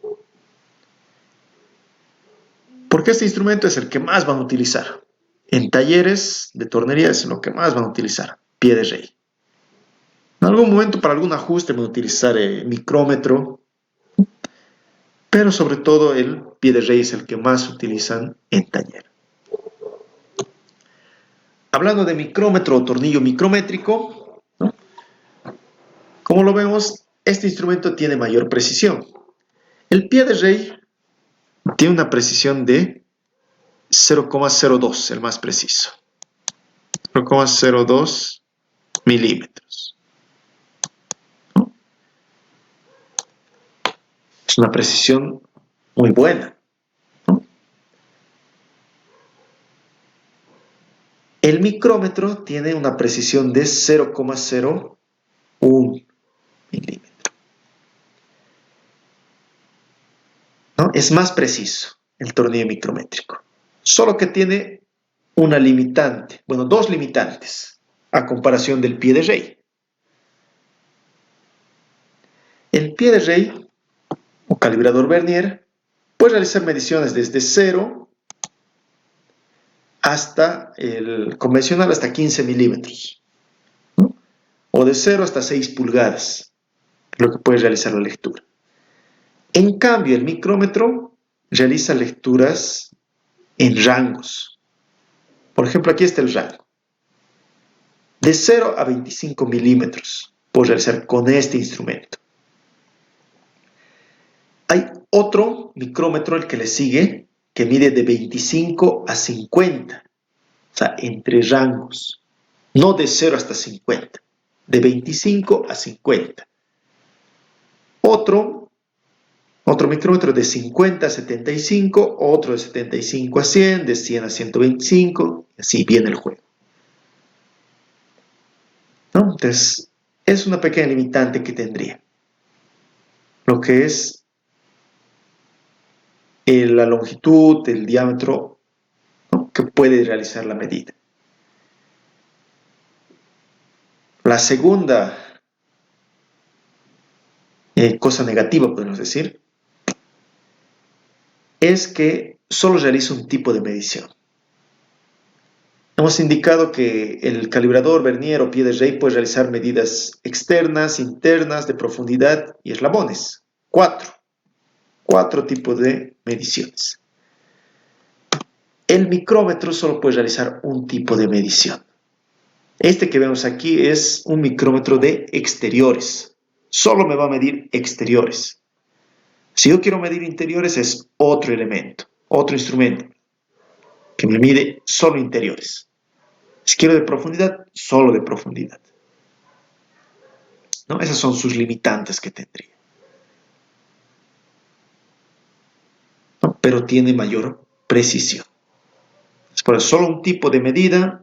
Porque este instrumento es el que más van a utilizar. En talleres de tornería es lo que más van a utilizar, pie de rey. En algún momento para algún ajuste van a utilizar el micrómetro, pero sobre todo el pie de rey es el que más utilizan en taller. Hablando de micrómetro o tornillo micrométrico, ¿no? Como lo vemos, este instrumento tiene mayor precisión. El pie de rey tiene una precisión de 0,02, el más preciso. 0,02 milímetros. ¿No? Es una precisión muy buena, ¿no? El micrómetro tiene una precisión de 0,01 milímetro. ¿No? Es más preciso el tornillo micrométrico. Solo que tiene una limitante, bueno, 2 limitantes a comparación del pie de rey. El pie de rey o calibrador Vernier puede realizar mediciones desde 0 hasta el convencional hasta 15 milímetros, ¿no? O de 0 hasta 6 pulgadas, lo que puede realizar la lectura. En cambio, el micrómetro realiza lecturas en rangos. Por ejemplo, aquí está el rango. De 0 a 25 milímetros puedo realizar con este instrumento. Hay otro micrómetro, el que le sigue, que mide de 25 a 50. O sea, entre rangos. No de 0 hasta 50. De 25 a 50. Otro micrómetro de 50 a 75, otro de 75 a 100, de 100 a 125, y así viene el juego, ¿no? Entonces, es una pequeña limitante que tendría. Lo que es la longitud, el diámetro, ¿no? Que puede realizar la medida. La segunda cosa negativa, podemos decir, es que solo realiza un tipo de medición. Hemos indicado que el calibrador, vernier o pie de rey puede realizar medidas externas, internas, de profundidad y eslabones. Cuatro tipos de mediciones. El micrómetro solo puede realizar un tipo de medición. Este que vemos aquí es un micrómetro de exteriores. Solo me va a medir exteriores. Si yo quiero medir interiores es otro elemento, otro instrumento que me mide solo interiores. Si quiero de profundidad, solo de profundidad. ¿No? Esas son sus limitantes que tendría. ¿No? Pero tiene mayor precisión. Es por eso solo un tipo de medida,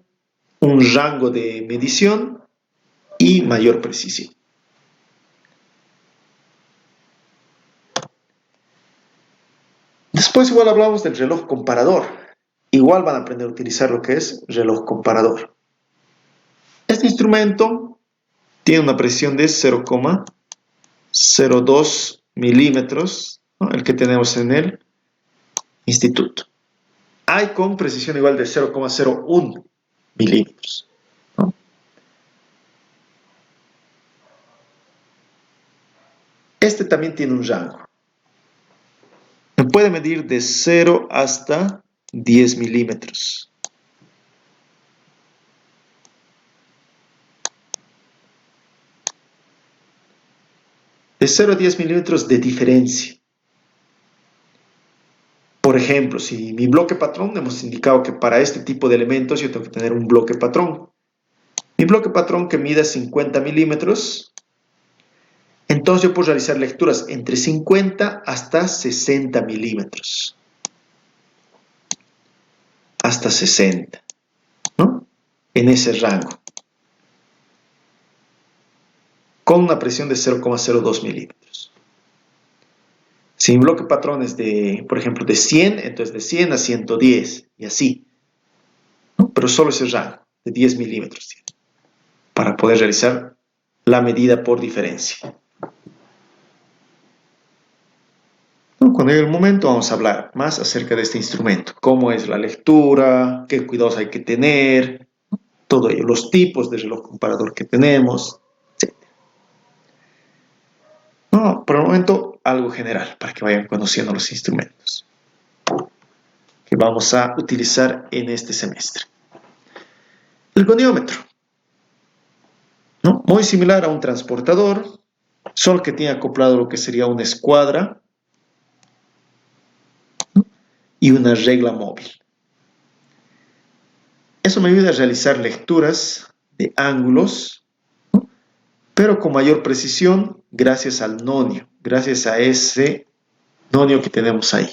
un rango de medición y mayor precisión. Después igual hablamos del reloj comparador. Igual van a aprender a utilizar lo que es reloj comparador. Este instrumento tiene una precisión de 0,02 milímetros, ¿no? El que tenemos en el instituto. Hay con precisión igual de 0,01 milímetros, ¿no? Este también tiene un rango. Puede medir de 0 hasta 10 milímetros. De 0 a 10 milímetros de diferencia. Por ejemplo, si mi bloque patrón, hemos indicado que para este tipo de elementos yo tengo que tener un bloque patrón. Mi bloque patrón que mida 50 milímetros, entonces yo puedo realizar lecturas entre 50 hasta 60 milímetros. Hasta 60, ¿no? En ese rango. Con una presión de 0,02 milímetros. Si mi bloque patrón es de, por ejemplo, de 100, entonces de 100 a 110 y así, ¿no? Pero solo ese rango de 10 milímetros para poder realizar la medida por diferencia. Cuando llegue el momento vamos a hablar más acerca de este instrumento, cómo es la lectura, qué cuidados hay que tener, todo ello, los tipos de reloj comparador que tenemos, etc. No, por el momento algo general para que vayan conociendo los instrumentos que vamos a utilizar en este semestre. El goniómetro, ¿no? Muy similar a un transportador, solo que tiene acoplado lo que sería una escuadra, ¿no? Y una regla móvil. Eso me ayuda a realizar lecturas de ángulos, ¿no? Pero con mayor precisión gracias al nonio, gracias a ese nonio que tenemos ahí.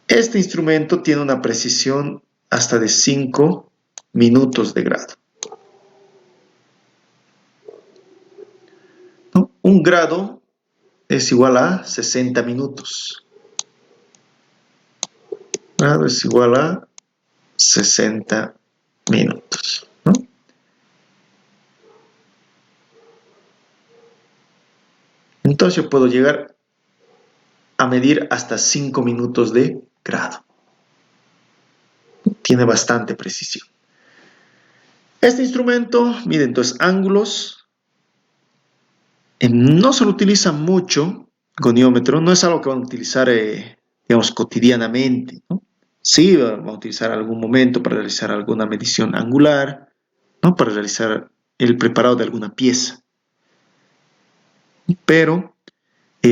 Este instrumento tiene una precisión hasta de 5 minutos de grado. ¿No? Un grado es igual a 60 minutos. Grado es igual a 60 minutos, ¿no? Entonces yo puedo llegar a medir hasta 5 minutos de grado. Tiene bastante precisión. Este instrumento mide entonces ángulos. No se lo utiliza mucho, goniómetro, no es algo que van a utilizar, digamos, cotidianamente, ¿no? Sí, van a utilizar algún momento para realizar alguna medición angular, ¿no? Para realizar el preparado de alguna pieza. Pero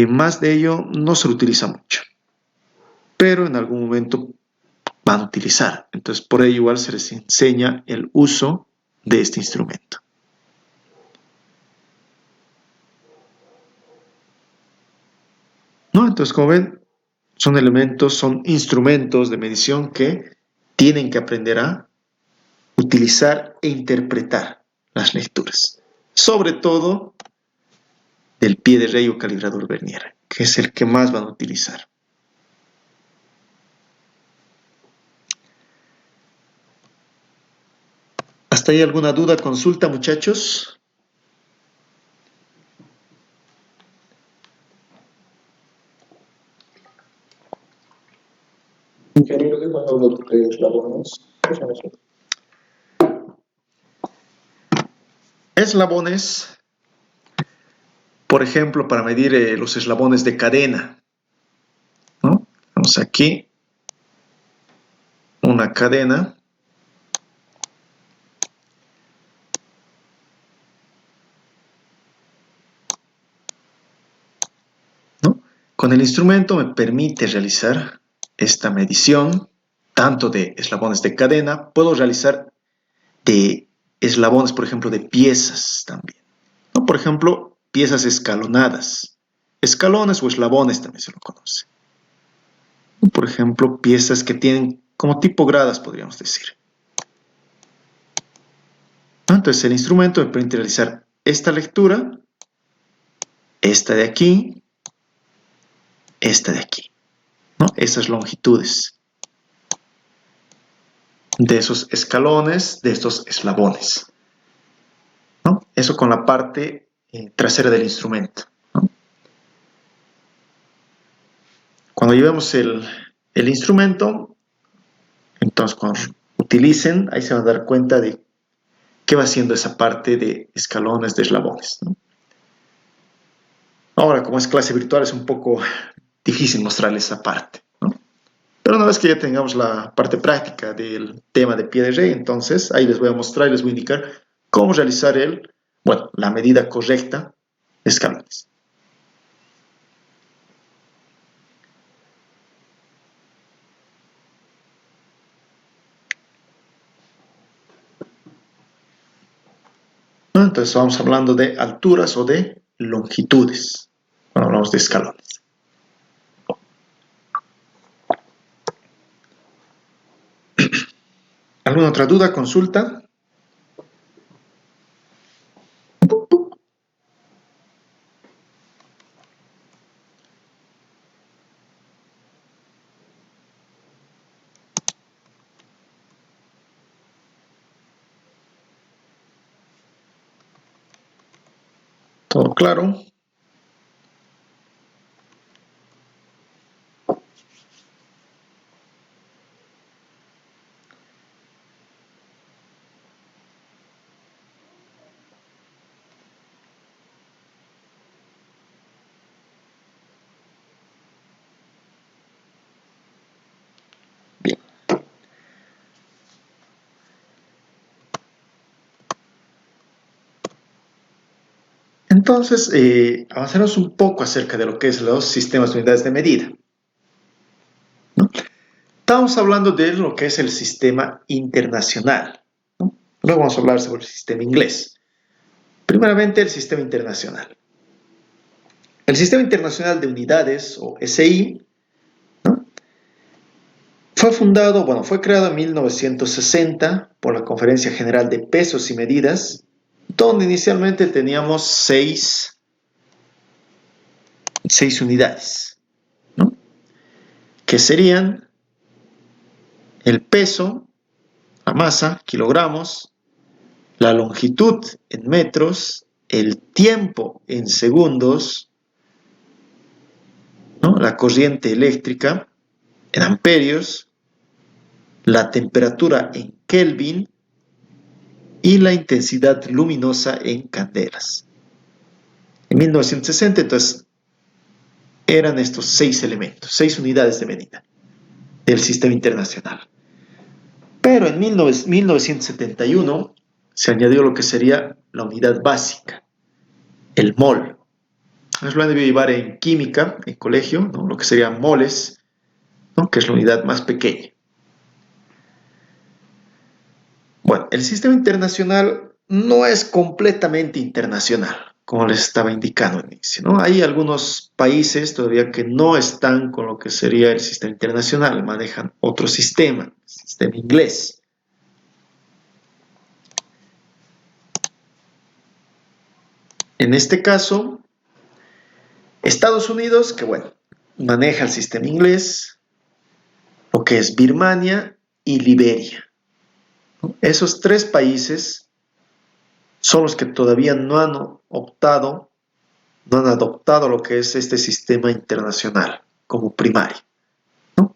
más de ello no se lo utiliza mucho. Pero en algún momento van a utilizar. Entonces, por ello igual se les enseña el uso de este instrumento. ¿No? Entonces, como ven, son elementos, son instrumentos de medición que tienen que aprender a utilizar e interpretar las lecturas. Sobre todo del pie de rey o calibrador vernier, que es el que más van a utilizar. Hasta ¿Hasta ahí alguna duda, consulta, muchachos? Ingeniero, ¿de cuándo los eslabones? ¿Qué son eso? Eslabones, por ejemplo, para medir los eslabones de cadena, ¿no? Vamos aquí, una cadena. ¿No? Con el instrumento me permite realizar esta medición, tanto de eslabones de cadena, puedo realizar de eslabones, por ejemplo, de piezas también, ¿no? Por ejemplo, piezas escalonadas, escalones o eslabones también se lo conoce. Por ejemplo, piezas que tienen como tipo gradas, podríamos decir. Entonces, el instrumento me permite realizar esta lectura, esta de aquí, esta de aquí, ¿no? Esas longitudes de esos escalones, de estos eslabones, ¿no? Eso con la parte trasera del instrumento, ¿no? Cuando llevemos el instrumento, entonces cuando utilicen, ahí se van a dar cuenta de qué va haciendo esa parte de escalones, de eslabones, ¿no? Ahora, como es clase virtual, es un poco difícil mostrarles esa parte, ¿no? Pero una vez que ya tengamos la parte práctica del tema de pie de rey, entonces ahí les voy a mostrar y les voy a indicar cómo realizar la medida correcta de escalones. Entonces vamos hablando de alturas o de longitudes cuando hablamos de escalones. ¿Alguna otra duda, consulta? ¿Todo claro? Bien. Entonces, avanzaremos un poco acerca de lo que es los sistemas de unidades de medida, ¿no? Estamos hablando de lo que es el sistema internacional, ¿no? Luego vamos a hablar sobre el sistema inglés. Primeramente, el sistema internacional. El sistema internacional de unidades, o SI, ¿no? Fue creado en 1960 por la Conferencia General de Pesos y Medidas, donde inicialmente teníamos seis unidades, ¿no? Que serían el peso, la masa, kilogramos, la longitud en metros, el tiempo en segundos, ¿no? La corriente eléctrica en amperios, la temperatura en Kelvin y la intensidad luminosa en candelas. En 1960, entonces, eran estos 6 elementos, 6 unidades de medida del sistema internacional. Pero en 1971 se añadió lo que sería la unidad básica, el mol. Nos lo han debido llevar en química, en colegio, ¿no? Lo que serían moles, ¿no? Que es la unidad más pequeña. Bueno, el sistema internacional no es completamente internacional, como les estaba indicando al inicio, ¿no? Hay algunos países todavía que no están con lo que sería el sistema internacional, manejan otro sistema, el sistema inglés. En este caso, Estados Unidos, que bueno, maneja el sistema inglés, lo que es Birmania y Liberia, Esos tres países son los que todavía no han optado, no han adoptado lo que es este sistema internacional como primario, ¿no?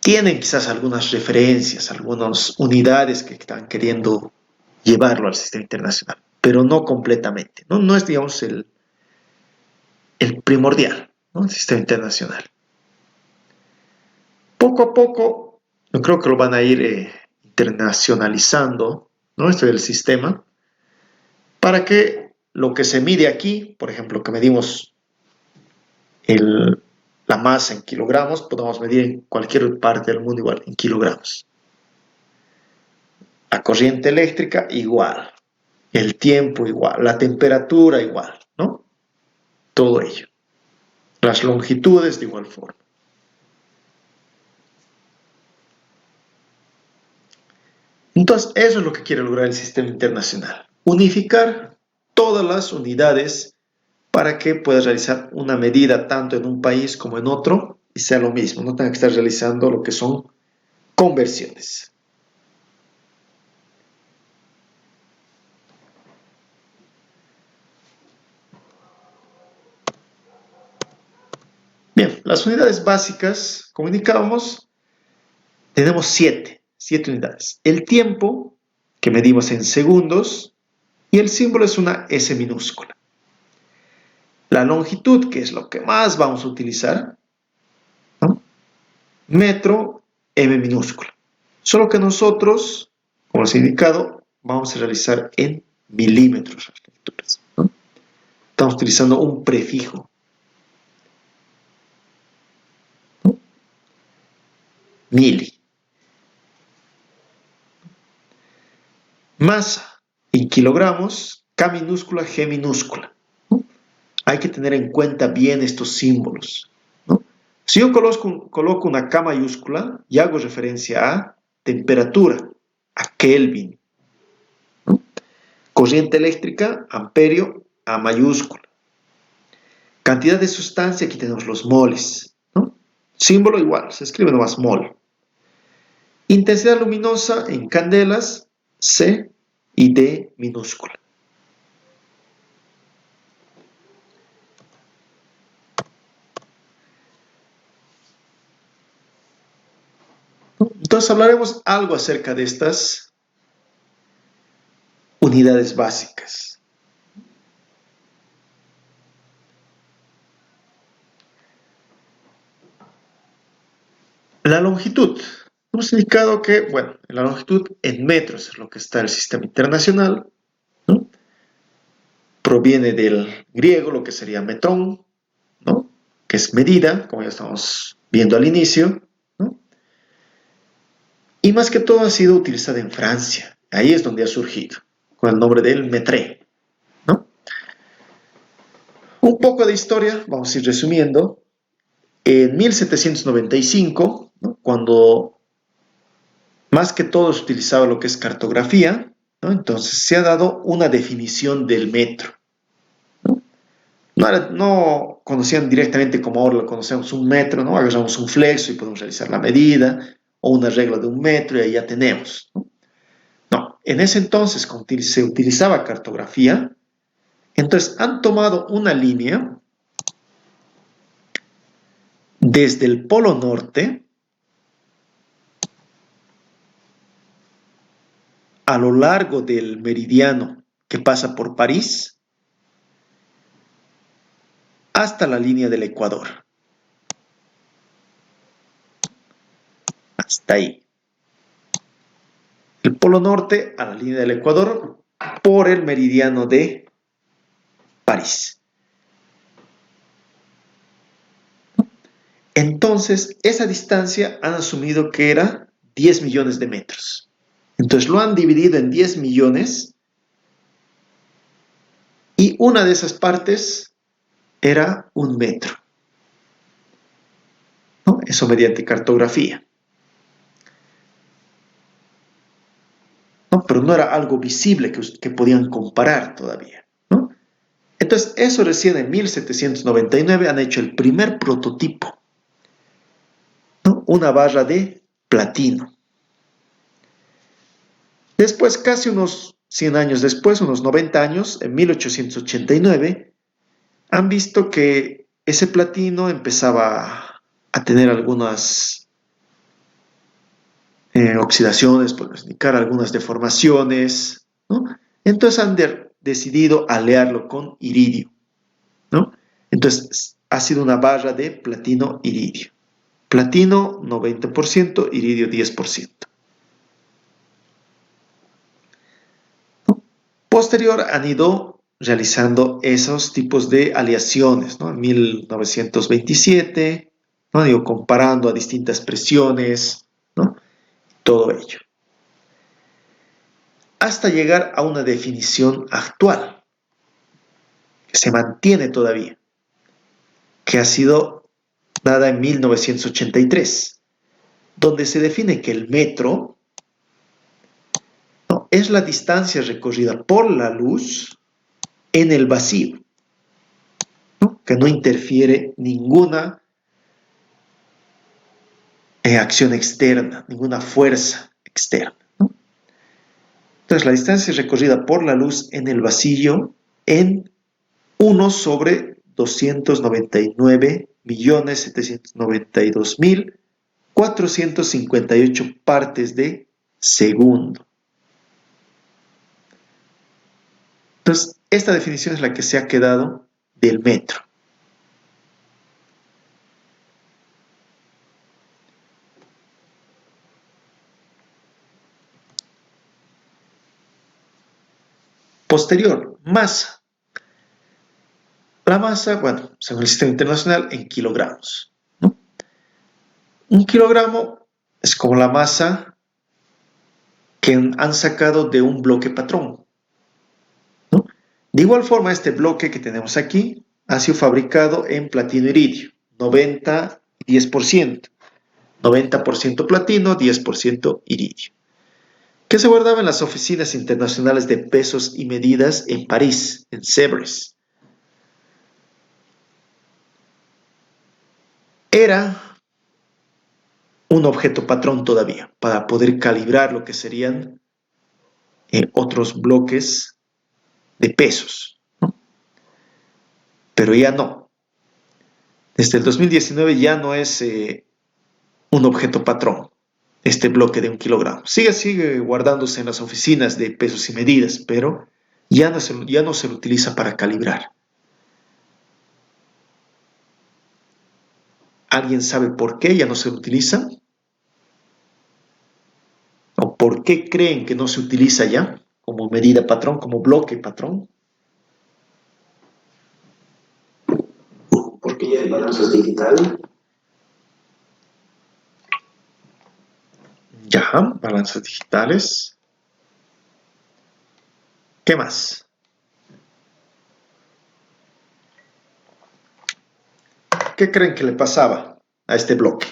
Tienen quizás algunas referencias, algunas unidades que están queriendo llevarlo al sistema internacional, pero no completamente, ¿no? No es, digamos, el primordial, ¿no? El sistema internacional. Poco a poco, yo creo que lo van a ir internacionalizando, ¿no? Esto del sistema, para que lo que se mide aquí, por ejemplo, que medimos la masa en kilogramos, podamos medir en cualquier parte del mundo igual, en kilogramos. La corriente eléctrica igual, el tiempo igual, la temperatura igual, ¿no? Todo ello. Las longitudes de igual forma. Entonces, eso es lo que quiere lograr el sistema internacional. Unificar todas las unidades para que puedas realizar una medida tanto en un país como en otro y sea lo mismo, no tenga que estar realizando lo que son conversiones. Bien, las unidades básicas, como indicábamos, tenemos siete unidades. El tiempo, que medimos en segundos, y el símbolo es una S minúscula. La longitud, que es lo que más vamos a utilizar, ¿no? Metro, M minúscula. Solo que nosotros, como les he indicado, vamos a realizar en milímetros las lecturas, ¿no? Estamos utilizando un prefijo, ¿no? Mili. Masa en kilogramos, K minúscula, G minúscula, ¿no? Hay que tener en cuenta bien estos símbolos, ¿no? Si yo coloco una K mayúscula y hago referencia a temperatura, a Kelvin, ¿no? Corriente eléctrica, amperio, A mayúscula. Cantidad de sustancia, aquí tenemos los moles, ¿no? Símbolo igual, se escribe nomás mol. Intensidad luminosa en candelas, C y D minúscula. Entonces hablaremos algo acerca de estas unidades básicas. La longitud. Hemos indicado que, bueno, la longitud en metros es lo que está en el sistema internacional, ¿no? Proviene del griego, lo que sería metrón, ¿no? Que es medida, como ya estamos viendo al inicio, ¿no? Y más que todo ha sido utilizada en Francia. Ahí es donde ha surgido, con el nombre del metré, ¿no? Un poco de historia, vamos a ir resumiendo. En 1795, ¿no? Cuando más que todo se utilizaba lo que es cartografía, ¿no? Entonces se ha dado una definición del metro, ¿no? No conocían directamente como ahora lo conocemos un metro, ¿no? Agarramos un flexo y podemos realizar la medida, o una regla de un metro y ahí ya tenemos, ¿no? No, en ese entonces cuando se utilizaba cartografía, entonces han tomado una línea desde el polo norte a lo largo del meridiano que pasa por París hasta la línea del Ecuador. Hasta ahí. El polo norte a la línea del Ecuador por el meridiano de París. Entonces, esa distancia han asumido que era 10 millones de metros. Entonces lo han dividido en 10 millones y una de esas partes era un metro, ¿no? Eso mediante cartografía. ¿No? Pero no era algo visible que podían comparar todavía, ¿no? Entonces, eso recién en 1799 han hecho el primer prototipo, ¿no? Una barra de platino. Después, casi unos 100 años después, unos 90 años, en 1889, han visto que ese platino empezaba a tener algunas oxidaciones, por indicar algunas deformaciones, ¿no? Entonces han decidido alearlo con iridio, ¿no? Entonces ha sido una barra de platino-iridio. Platino 90%, iridio 10%. ¿No? Posterior han ido realizando esos tipos de aleaciones, ¿no? En 1927, ¿no? Digo, comparando a distintas presiones, ¿no? Todo ello. Hasta llegar a una definición actual, que se mantiene todavía, que ha sido dada en 1983, donde se define que el metro, ¿no?, es la distancia recorrida por la luz en el vacío, ¿no?, que no interfiere ninguna acción externa, ninguna fuerza externa, ¿no? Entonces, la distancia recorrida por la luz en el vacío en 1 sobre 299.792.458 partes de segundo. Entonces, esta definición es la que se ha quedado del metro. Posterior, masa. La masa, bueno, según el sistema internacional, en kilogramos, ¿no? Un kilogramo es como la masa que han sacado de un bloque patrón, ¿no? De igual forma, este bloque que tenemos aquí ha sido fabricado en platino iridio, 90 y 10%. 90% platino, 10% iridio, que se guardaba en las oficinas internacionales de pesos y medidas en París, en Sèvres. Era un objeto patrón todavía, para poder calibrar lo que serían otros bloques de pesos, ¿no? Pero ya no. Desde el 2019 ya no es un objeto patrón, este bloque de 1 kilogramo. Sigue guardándose en las oficinas de pesos y medidas, pero ya no se lo utiliza para calibrar. ¿Alguien sabe por qué ya no se lo utiliza? ¿O por qué creen que no se utiliza ya como medida patrón, como bloque patrón? Porque ya hay balanzas digitales. Ya, balanzas digitales. ¿Qué más? ¿Qué creen que le pasaba a este bloque?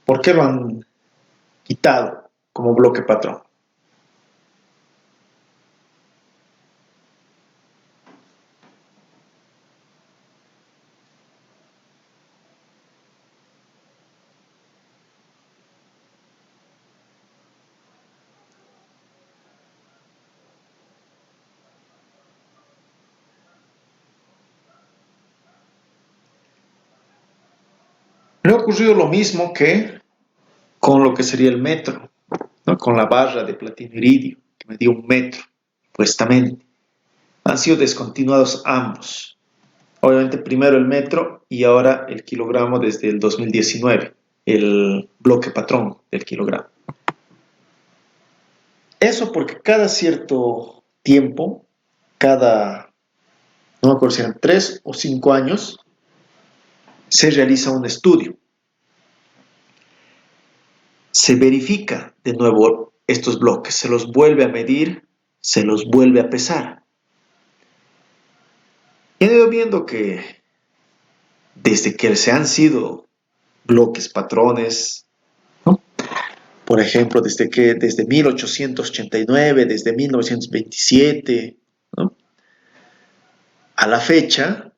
¿Por qué lo han quitado como bloque patrón? Le ha ocurrido lo mismo que con lo que sería el metro, ¿no? Con la barra de platino iridio, que medía 1 metro, supuestamente. Han sido descontinuados ambos. Obviamente primero el metro y ahora el kilogramo desde el 2019, el bloque patrón del kilogramo. Eso porque cada cierto tiempo, no me acuerdo si eran 3 o 5 años, se realiza un estudio. Se verifica de nuevo estos bloques, se los vuelve a medir, se los vuelve a pesar. Y han ido viendo que desde que se han sido bloques patrones, ¿no?, por ejemplo, desde 1889, desde 1927, ¿no?, a la fecha,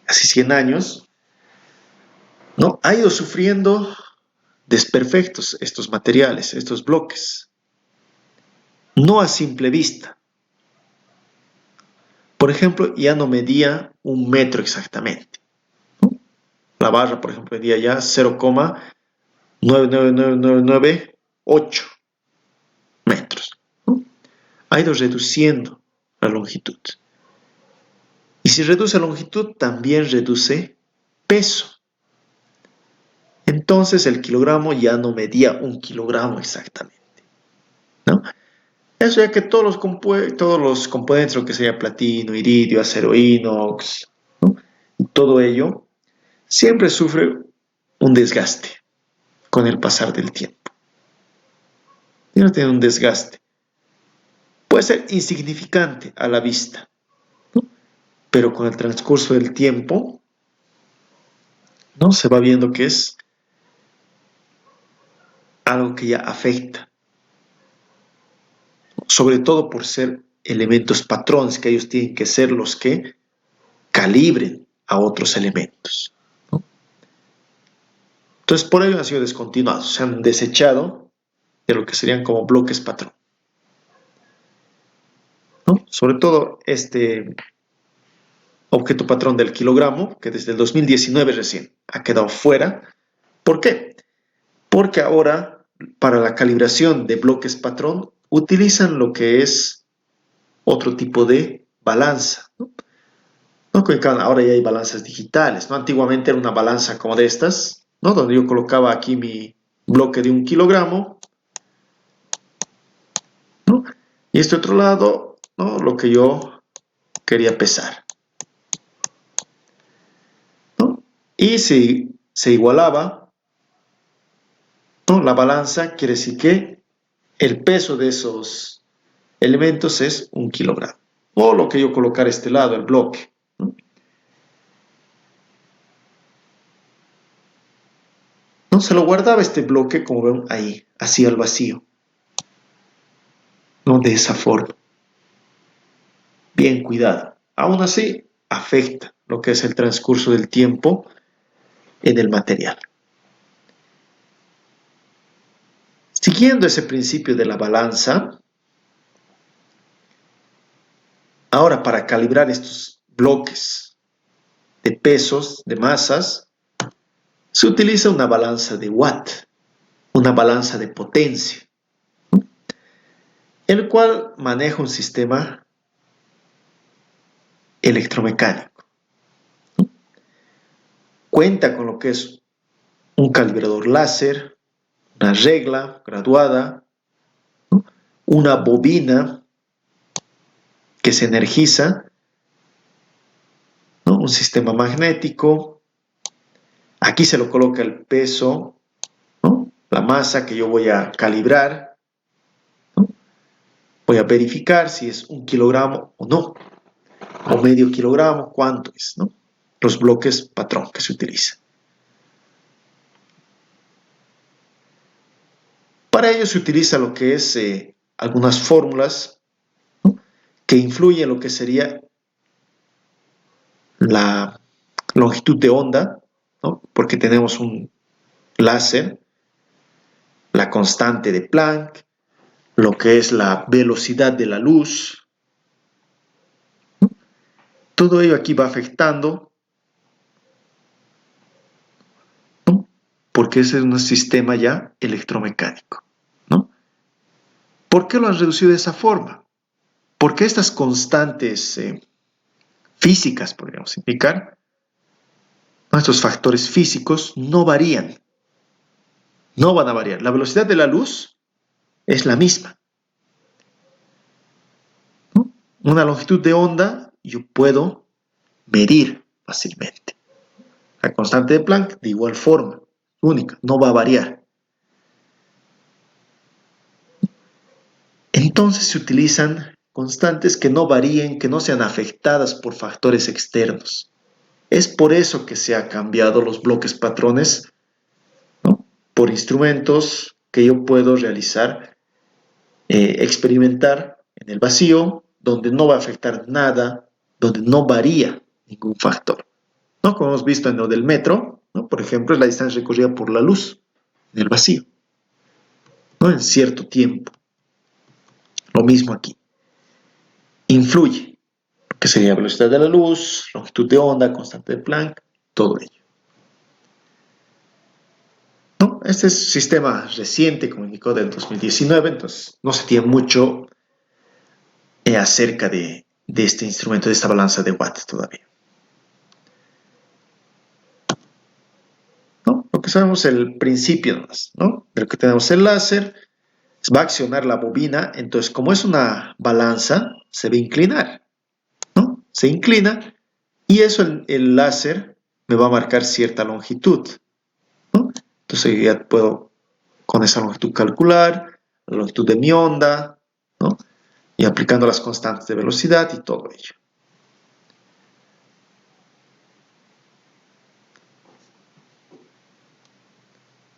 casi 100 años, ¿no? Ha ido sufriendo desperfectos estos materiales, estos bloques, no a simple vista. Por ejemplo, ya no medía 1 metro exactamente, ¿no? La barra, por ejemplo, medía ya 0,99998 metros, ¿no? Ha ido reduciendo la longitud. Y si reduce longitud, también reduce peso. Entonces el kilogramo ya no medía 1 kilogramo exactamente, ¿no? Eso ya que todos los componentes, lo que sería platino, iridio, acero inox, ¿no? Y todo ello, siempre sufre un desgaste con el pasar del tiempo. Siempre tiene un desgaste. Puede ser insignificante a la vista, ¿no? Pero con el transcurso del tiempo, ¿no? Se va viendo que es algo que ya afecta, sobre todo por ser elementos patrones, que ellos tienen que ser los que calibren a otros elementos, ¿no? Entonces, por ello han sido descontinuados, se han desechado de lo que serían como bloques patrón, ¿no? Sobre todo este objeto patrón del kilogramo, que desde el 2019 recién ha quedado fuera. ¿Por qué? Porque ahora, para la calibración de bloques patrón, utilizan lo que es otro tipo de balanza, ¿no? ¿No? Ahora ya hay balanzas digitales, ¿no? Antiguamente era una balanza como de estas, ¿no? Donde yo colocaba aquí mi bloque de 1 kilogramo, ¿no? Y este otro lado, ¿no? Lo que yo quería pesar, ¿no? Y si se igualaba, ¿no? La balanza, quiere decir que el peso de esos elementos es 1 kilogramo. O lo que yo colocar a este lado, el bloque, ¿no? ¿No? Se lo guardaba este bloque, como ven ahí, así al vacío, ¿no? De esa forma. Bien cuidado. Aún así, afecta lo que es el transcurso del tiempo en el material. Siguiendo ese principio de la balanza, ahora para calibrar estos bloques de pesos, de masas, se utiliza una balanza de Watt, una balanza de potencia, el cual maneja un sistema electromecánico. Cuenta con lo que es un calibrador láser, una regla graduada, ¿no? Una bobina que se energiza, ¿no? Un sistema magnético. Aquí se lo coloca el peso, ¿no? La masa que yo voy a calibrar, ¿no? Voy a verificar si es 1 kilogramo o no, o medio kilogramo, cuánto es, ¿no? Los bloques patrón que se utilizan. Para ello se utiliza lo que es algunas fórmulas, ¿no? Que influyen en lo que sería la longitud de onda, ¿no? Porque tenemos un láser, la constante de Planck, lo que es la velocidad de la luz, ¿no? Todo ello aquí va afectando, ¿no? Porque ese es un sistema ya electromecánico, ¿no? ¿Por qué lo han reducido de esa forma? Porque estas constantes físicas, podríamos indicar, estos factores físicos no varían, no van a variar. La velocidad de la luz es la misma, ¿no? Una longitud de onda yo puedo medir fácilmente. La constante de Planck de igual forma, única, no va a variar. Entonces se utilizan constantes que no varíen, que no sean afectadas por factores externos. Es por eso que se han cambiado los bloques patrones, ¿no? Por instrumentos que yo puedo realizar, experimentar en el vacío, donde no va a afectar nada, donde no varía ningún factor. ¿no? Como hemos visto en lo del metro, ¿no? Por ejemplo, es la distancia recorrida por la luz en el vacío, ¿no? En cierto tiempo. Lo mismo aquí. Influye, que sería velocidad de la luz, longitud de onda, constante de Planck, todo ello. ¿No? Este es un sistema reciente, como indicó, del 2019, entonces no se tiene mucho acerca de este instrumento, de esta balanza de Watt todavía. ¿No? Lo que sabemos es el principio más, ¿no? De lo que tenemos el láser, va a accionar la bobina, entonces como es una balanza, se va a inclinar, ¿no? Se inclina y eso el láser me va a marcar cierta longitud, ¿no? Entonces ya puedo con esa longitud calcular la longitud de mi onda, ¿no? Y aplicando las constantes de velocidad y todo ello.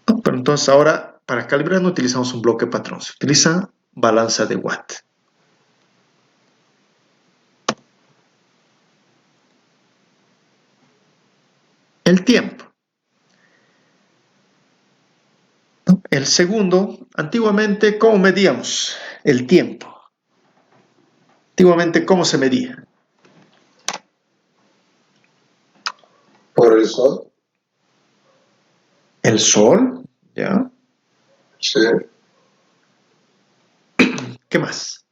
¿No? Pero entonces ahora, para calibrar no utilizamos un bloque patrón, se utiliza balanza de Watt. El tiempo. ¿No? El segundo, antiguamente, ¿cómo medíamos el tiempo? Antiguamente, ¿cómo se medía? Por el sol. El sol, ¿ya? Sí. ¿Qué más?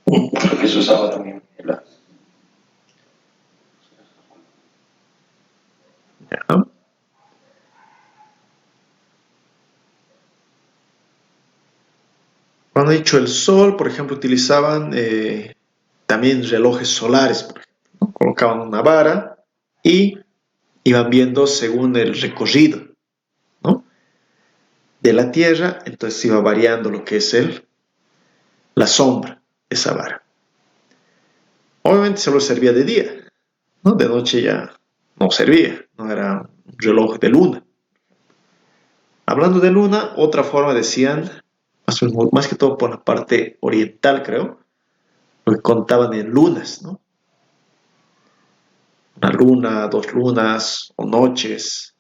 Porque se usaba también el ¿Ya? Cuando he dicho el sol, por ejemplo, utilizaban también relojes solares, por ejemplo, ¿no? Colocaban una vara y iban viendo según el recorrido, ¿no? De la Tierra, entonces iba variando lo que es la sombra de esa vara. Obviamente solo servía de día, ¿no? De noche ya no servía, no era un reloj de luna. Hablando de luna, otra forma decían, más que todo por la parte oriental, creo, lo que contaban en lunas, ¿no? Una luna, dos lunas o noches.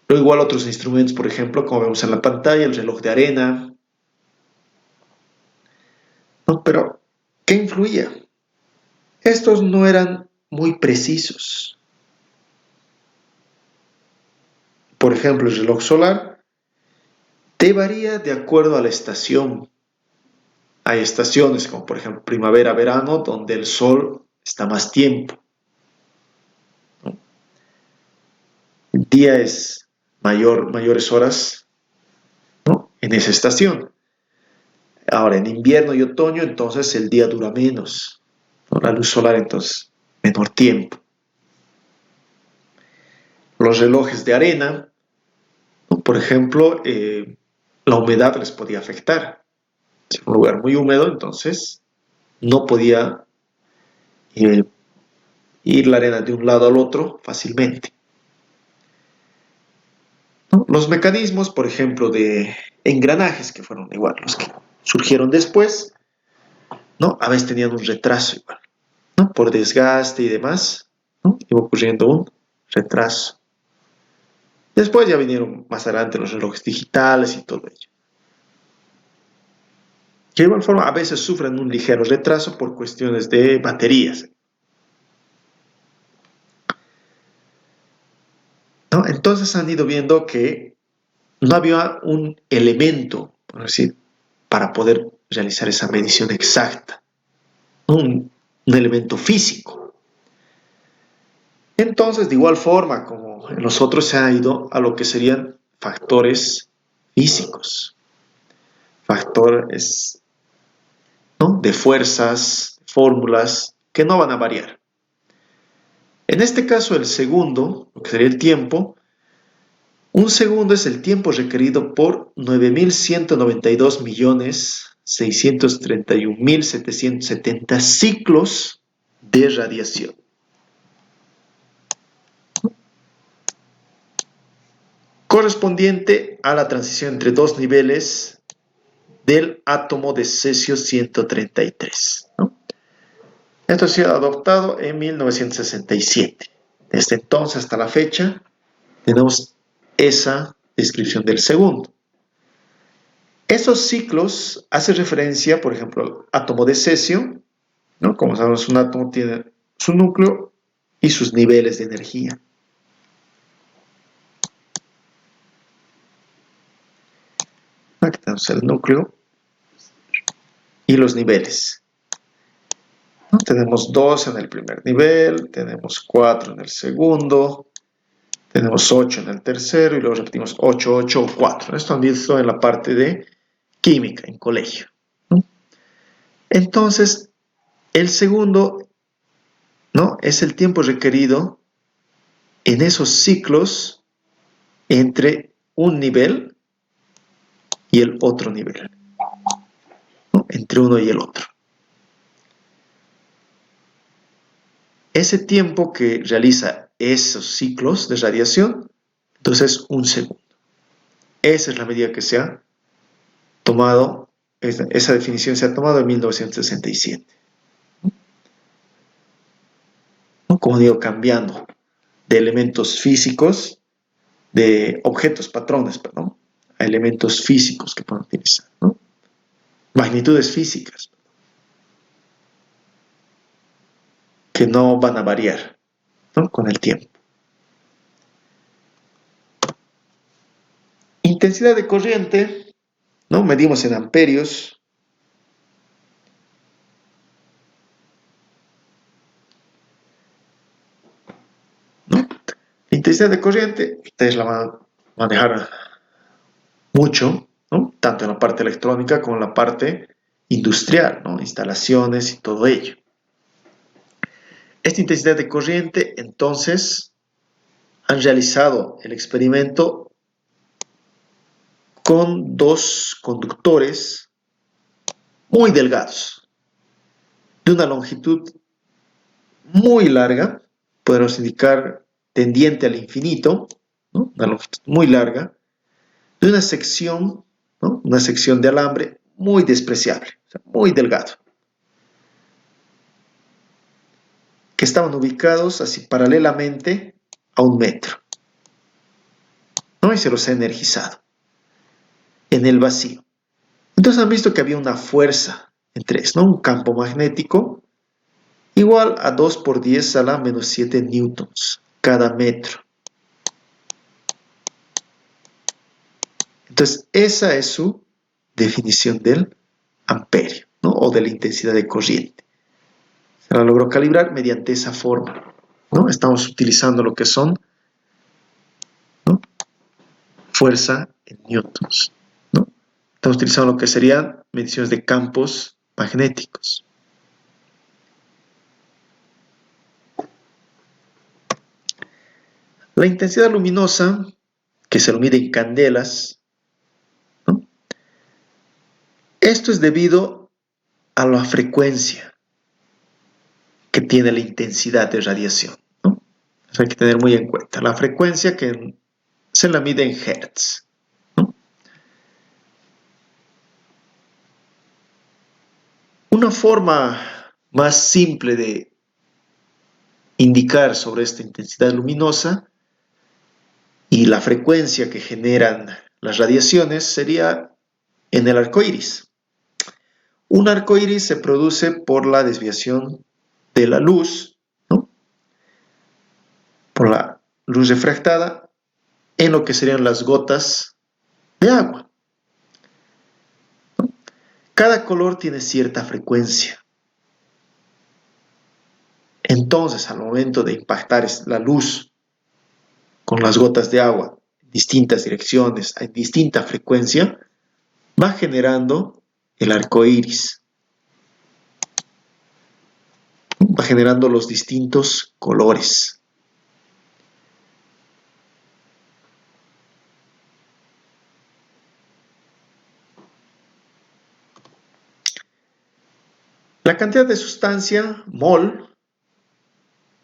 Luego igual otros instrumentos, por ejemplo, como vemos en la pantalla, el reloj de arena, ¿no? Pero, ¿qué influía? Estos no eran muy precisos. Por ejemplo, el reloj solar te varía de acuerdo a la estación. Hay estaciones como por ejemplo primavera, verano, donde el sol está más tiempo, ¿no? El día es mayores horas, ¿no? En esa estación. Ahora, en invierno y otoño, entonces el día dura menos, ¿no? La luz solar, entonces, menor tiempo. Los relojes de arena, ¿no? Por ejemplo, la humedad les podía afectar. Si es un lugar muy húmedo, entonces no podía eh, ir la arena de un lado al otro fácilmente, ¿no? Los mecanismos, por ejemplo, de engranajes, que fueron igual los que surgieron después, ¿no? A veces tenían un retraso igual, ¿no? Por desgaste y demás, ¿no? Iba ocurriendo un retraso. Después ya vinieron más adelante los relojes digitales y todo ello. Que de igual forma a veces sufren un ligero retraso por cuestiones de baterías, ¿no? Entonces han ido viendo que no había un elemento, por decir, para poder realizar esa medición exacta, ¿no? Un elemento físico. Entonces, de igual forma como en los otros se ha ido a lo que serían factores físicos, factores, ¿no? De fuerzas, fórmulas que no van a variar. En este caso, el segundo, lo que sería el tiempo, un segundo es el tiempo requerido por 9.192.631.770 ciclos de radiación. Correspondiente a la transición entre dos niveles del átomo de cesio 133, ¿no? Esto ha sido adoptado en 1967. Desde entonces hasta la fecha tenemos esa descripción del segundo. Esos ciclos hacen referencia, por ejemplo, al átomo de cesio, ¿no? Como sabemos, un átomo tiene su núcleo y sus niveles de energía. Aquí tenemos el núcleo y los niveles, ¿no? Tenemos 2 en el primer nivel, tenemos 4 en el segundo, tenemos 8 en el tercero y luego repetimos 8, 8 o 4. Esto han visto en la parte de química en colegio, ¿no? Entonces, el segundo, ¿no?, es el tiempo requerido en esos ciclos entre un nivel y el otro nivel, ¿no?, entre uno y el otro. Ese tiempo que realiza esos ciclos de radiación, entonces es un segundo. Esa es la medida que se ha tomado, esa definición se ha tomado en 1967. ¿No? Como digo, cambiando de elementos físicos, de objetos, patrones, perdón, a elementos físicos que pueden utilizar, ¿no? Magnitudes físicas que no van a variar, ¿no?, con el tiempo. Intensidad de corriente, ¿no?, medimos en amperios. ¿No? La intensidad de corriente, ustedes la van a manejar mucho, ¿no?, tanto en la parte electrónica como en la parte industrial, ¿no?, instalaciones y todo ello. Esta intensidad de corriente, entonces, han realizado el experimento con dos conductores muy delgados, de una longitud muy larga, podemos indicar tendiente al infinito, ¿no?, una longitud muy larga, de una sección, ¿no?, una sección de alambre muy despreciable, o sea, muy delgado, que estaban ubicados así paralelamente a 1 metro, ¿no?, y se los ha energizado en el vacío. Entonces han visto que había una fuerza entre ellos, ¿no?, un campo magnético igual a 2 por 10 a la menos 7 newtons cada metro. Entonces esa es su definición del amperio, ¿no?, o de la intensidad de corriente. Se la logró calibrar mediante esa forma, ¿no? Estamos utilizando lo que son, ¿no?, fuerza en newtons, ¿no? Estamos utilizando lo que serían mediciones de campos magnéticos. La intensidad luminosa, que se lo mide en candelas, ¿no?, esto es debido a la frecuencia que tiene la intensidad de radiación, ¿no? Eso hay que tener muy en cuenta. La frecuencia que se la mide en hertz, ¿no? Una forma más simple de indicar sobre esta intensidad luminosa y la frecuencia que generan las radiaciones sería en el arco iris. Un arco iris se produce por la desviación de la luz, ¿no?, por la luz refractada en lo que serían las gotas de agua, ¿no? Cada color tiene cierta frecuencia. Entonces, al momento de impactar la luz con las gotas de agua en distintas direcciones, a distinta frecuencia, va generando el arco iris, va generando los distintos colores. La cantidad de sustancia, mol,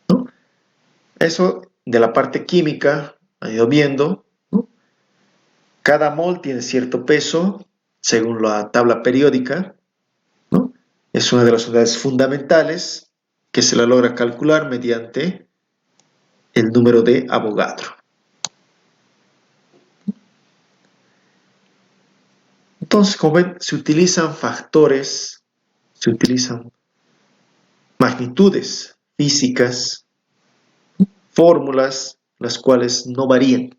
¿no?, eso de la parte química ha ido viendo, ¿no? Cada mol tiene cierto peso según la tabla periódica, ¿no? Es una de las unidades fundamentales que se la logra calcular mediante el número de Avogadro. Entonces, como ven, se utilizan factores, se utilizan magnitudes físicas, fórmulas, las cuales no varían.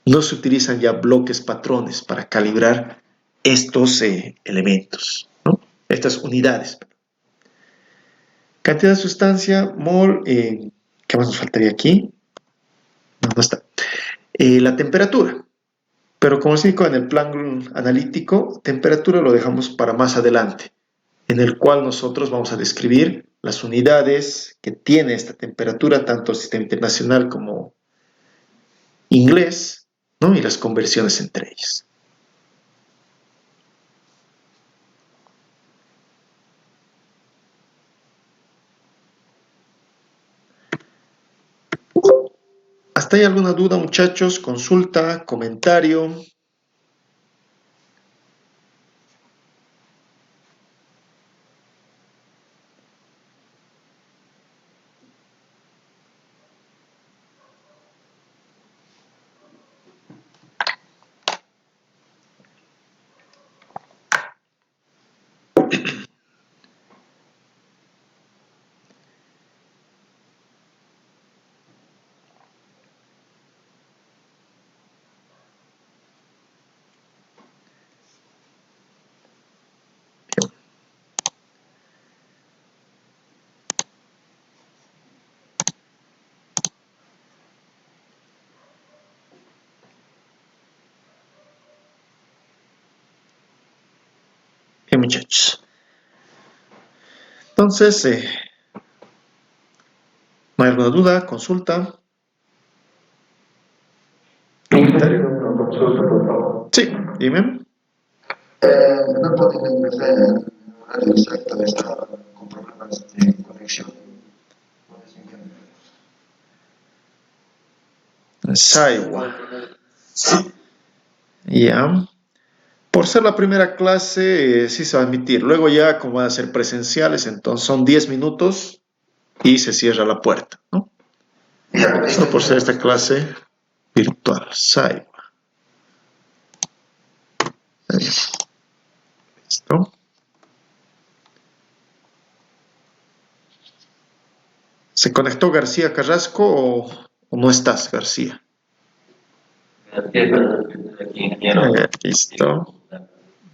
No se utilizan ya bloques patrones para calibrar estos elementos, ¿no? Estas unidades. Cantidad de sustancia, mol, ¿qué más nos faltaría aquí? No está. La temperatura. Pero como les digo, en el plan analítico, temperatura lo dejamos para más adelante, en el cual nosotros vamos a describir las unidades que tiene esta temperatura, tanto el sistema internacional como inglés, ¿no? Y las conversiones entre ellas. ¿Hasta ahí alguna duda, muchachos? ¿Consulta? ¿Comentario? Bien, muchachos. Entonces, ¿no hay alguna duda? ¿Consulta? ¿Comentario? Una consulta, por favor. Sí, dime. ¿No pueden ver el horario exacto de esta con problemas de conexión? Saiwa. Ya. Por ser la primera clase, sí se va a admitir. Luego ya, como van a ser presenciales, entonces son 10 minutos y se cierra la puerta, ¿no? Solo por ser esta clase virtual. Saiwa. ¿Listo? ¿Se conectó García Carrasco o no estás, García? Listo.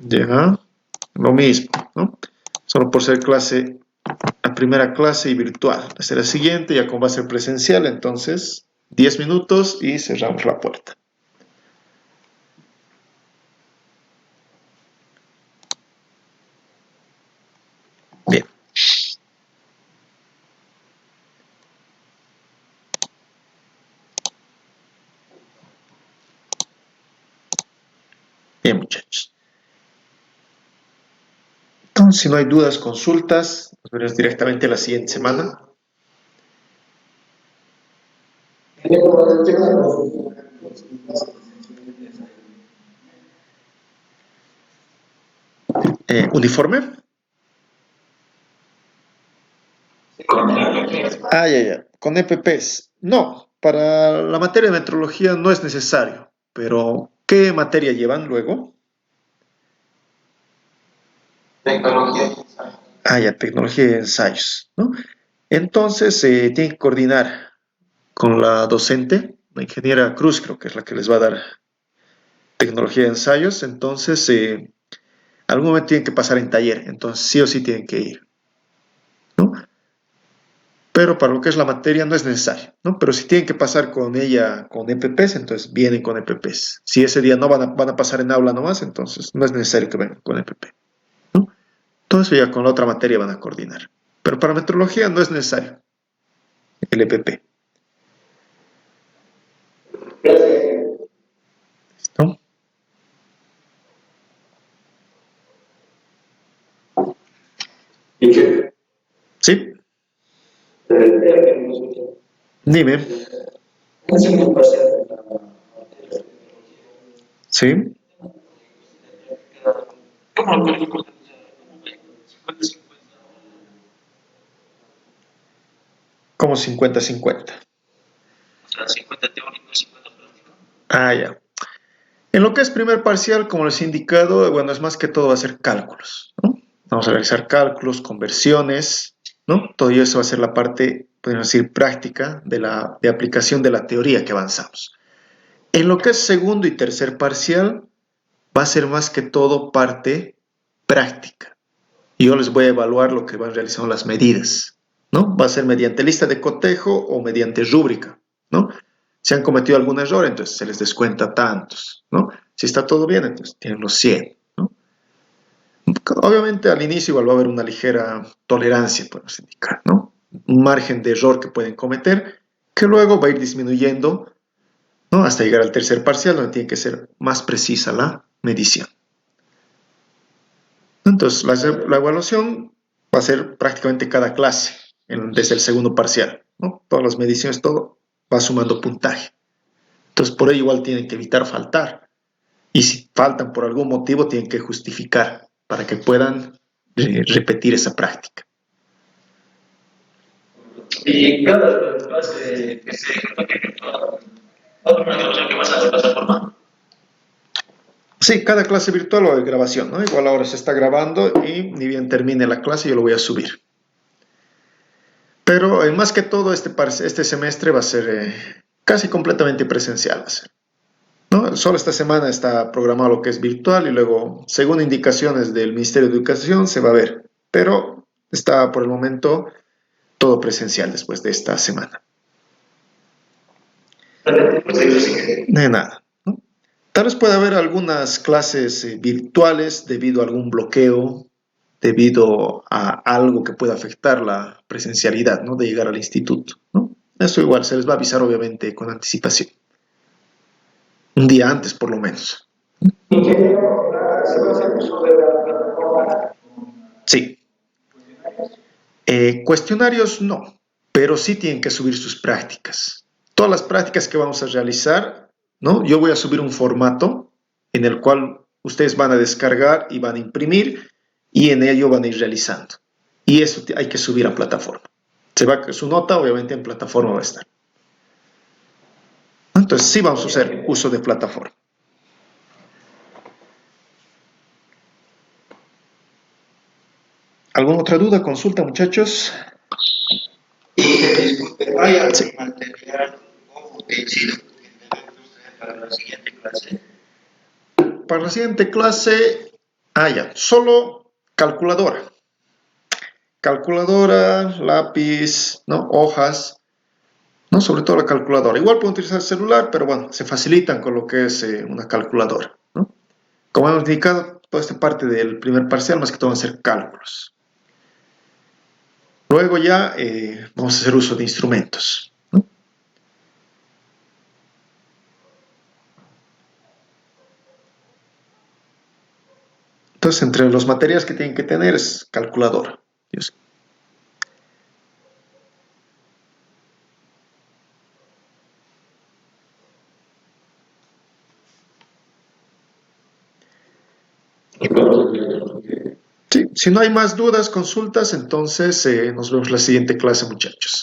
Ya. Lo mismo, ¿no? Solo por ser clase, la primera clase y virtual. Esta es la siguiente, ya como va a ser presencial, entonces 10 minutos y cerramos la puerta. Bien. Bien, muchachos. Entonces, si no hay dudas, consultas, nos veremos directamente la siguiente semana. ¿Uniforme? Ah, ya. Con EPPs. No, para la materia de metrología no es necesario. Pero, ¿qué materia llevan luego? Tecnología. Ah, ya, tecnología y ensayos, ¿no? Entonces, tienen que coordinar con la docente, la ingeniera Cruz, creo que es la que les va a dar tecnología de ensayos. Entonces, algún momento tienen que pasar en taller, entonces sí o sí tienen que ir, ¿no? Pero para lo que es la materia no es necesario, ¿no? Pero si tienen que pasar con ella con EPPs, entonces vienen con EPPs. Si ese día no van a pasar en aula nomás, entonces no es necesario que vengan con EPP, ¿no? Todo eso ya con la otra materia van a coordinar. Pero para metrología no es necesario el EPP. ¿Listo? ¿Y qué? ¿Sí? Dime. ¿Sí? Como 50-50. O sea, 50 teórico y 50 práctico. Ah, ya. En lo que es primer parcial, como les he indicado, bueno, es más que todo va a ser cálculos, ¿no? Vamos a realizar cálculos, conversiones, ¿no? Todo eso va a ser la parte, podemos decir, práctica de aplicación de la teoría que avanzamos. En lo que es segundo y tercer parcial, va a ser más que todo parte práctica. Y yo les voy a evaluar lo que van realizando las medidas, ¿no? Va a ser mediante lista de cotejo o mediante rúbrica, ¿no? Si han cometido algún error, entonces se les descuenta tantos, ¿no? Si está todo bien, entonces tienen los 100, ¿no? Obviamente al inicio igual va a haber una ligera tolerancia, podemos indicar, ¿no? Un margen de error que pueden cometer, que luego va a ir disminuyendo, ¿no? Hasta llegar al tercer parcial, donde tiene que ser más precisa la medición. Entonces, la evaluación va a ser prácticamente cada clase, desde el segundo parcial, ¿no? Todas las mediciones, todo va sumando puntaje. Entonces, por ello igual tienen que evitar faltar. Y si faltan por algún motivo, tienen que justificar para que puedan repetir esa práctica. Y cada clase que se otra grabación que vas a hacer plataforma. Sí, cada clase virtual o de grabación, ¿no? Igual ahora se está grabando y ni bien termine la clase yo lo voy a subir. Pero más que todo este semestre va a ser casi completamente presencial. ¿No? Solo esta semana está programado lo que es virtual y luego, según indicaciones del Ministerio de Educación, se va a ver. Pero está por el momento todo presencial después de esta semana. De nada. ¿No? Tal vez pueda haber algunas clases virtuales debido a algún bloqueo, debido a algo que pueda afectar la presencialidad, ¿no? De llegar al instituto, ¿no? Eso igual se les va a avisar obviamente con anticipación. Un día antes por lo menos. Sí. Cuestionarios no, pero sí tienen que subir sus prácticas. Todas las prácticas que vamos a realizar, ¿no? Yo voy a subir un formato en el cual ustedes van a descargar y van a imprimir y en ello van a ir realizando. Y eso hay que subir a plataforma. Su nota obviamente en plataforma va a estar. Entonces sí vamos a hacer uso de plataforma. ¿Alguna otra duda, consulta, muchachos? Disculpe, ¿hay algún material o utensilio que debemos traer para la siguiente clase? Para la siguiente clase, ya, solo calculadora. Calculadora, lápiz, ¿no? Hojas, ¿no? Sobre todo la calculadora. Igual pueden utilizar el celular, pero bueno, se facilitan con lo que es una calculadora, ¿no? Como hemos indicado, toda esta parte del primer parcial, más que todo van a ser cálculos. Luego ya vamos a hacer uso de instrumentos, ¿no? Entonces, entre los materiales que tienen que tener es calculadora. Sí, si no hay más dudas, consultas, entonces nos vemos en la siguiente clase, muchachos.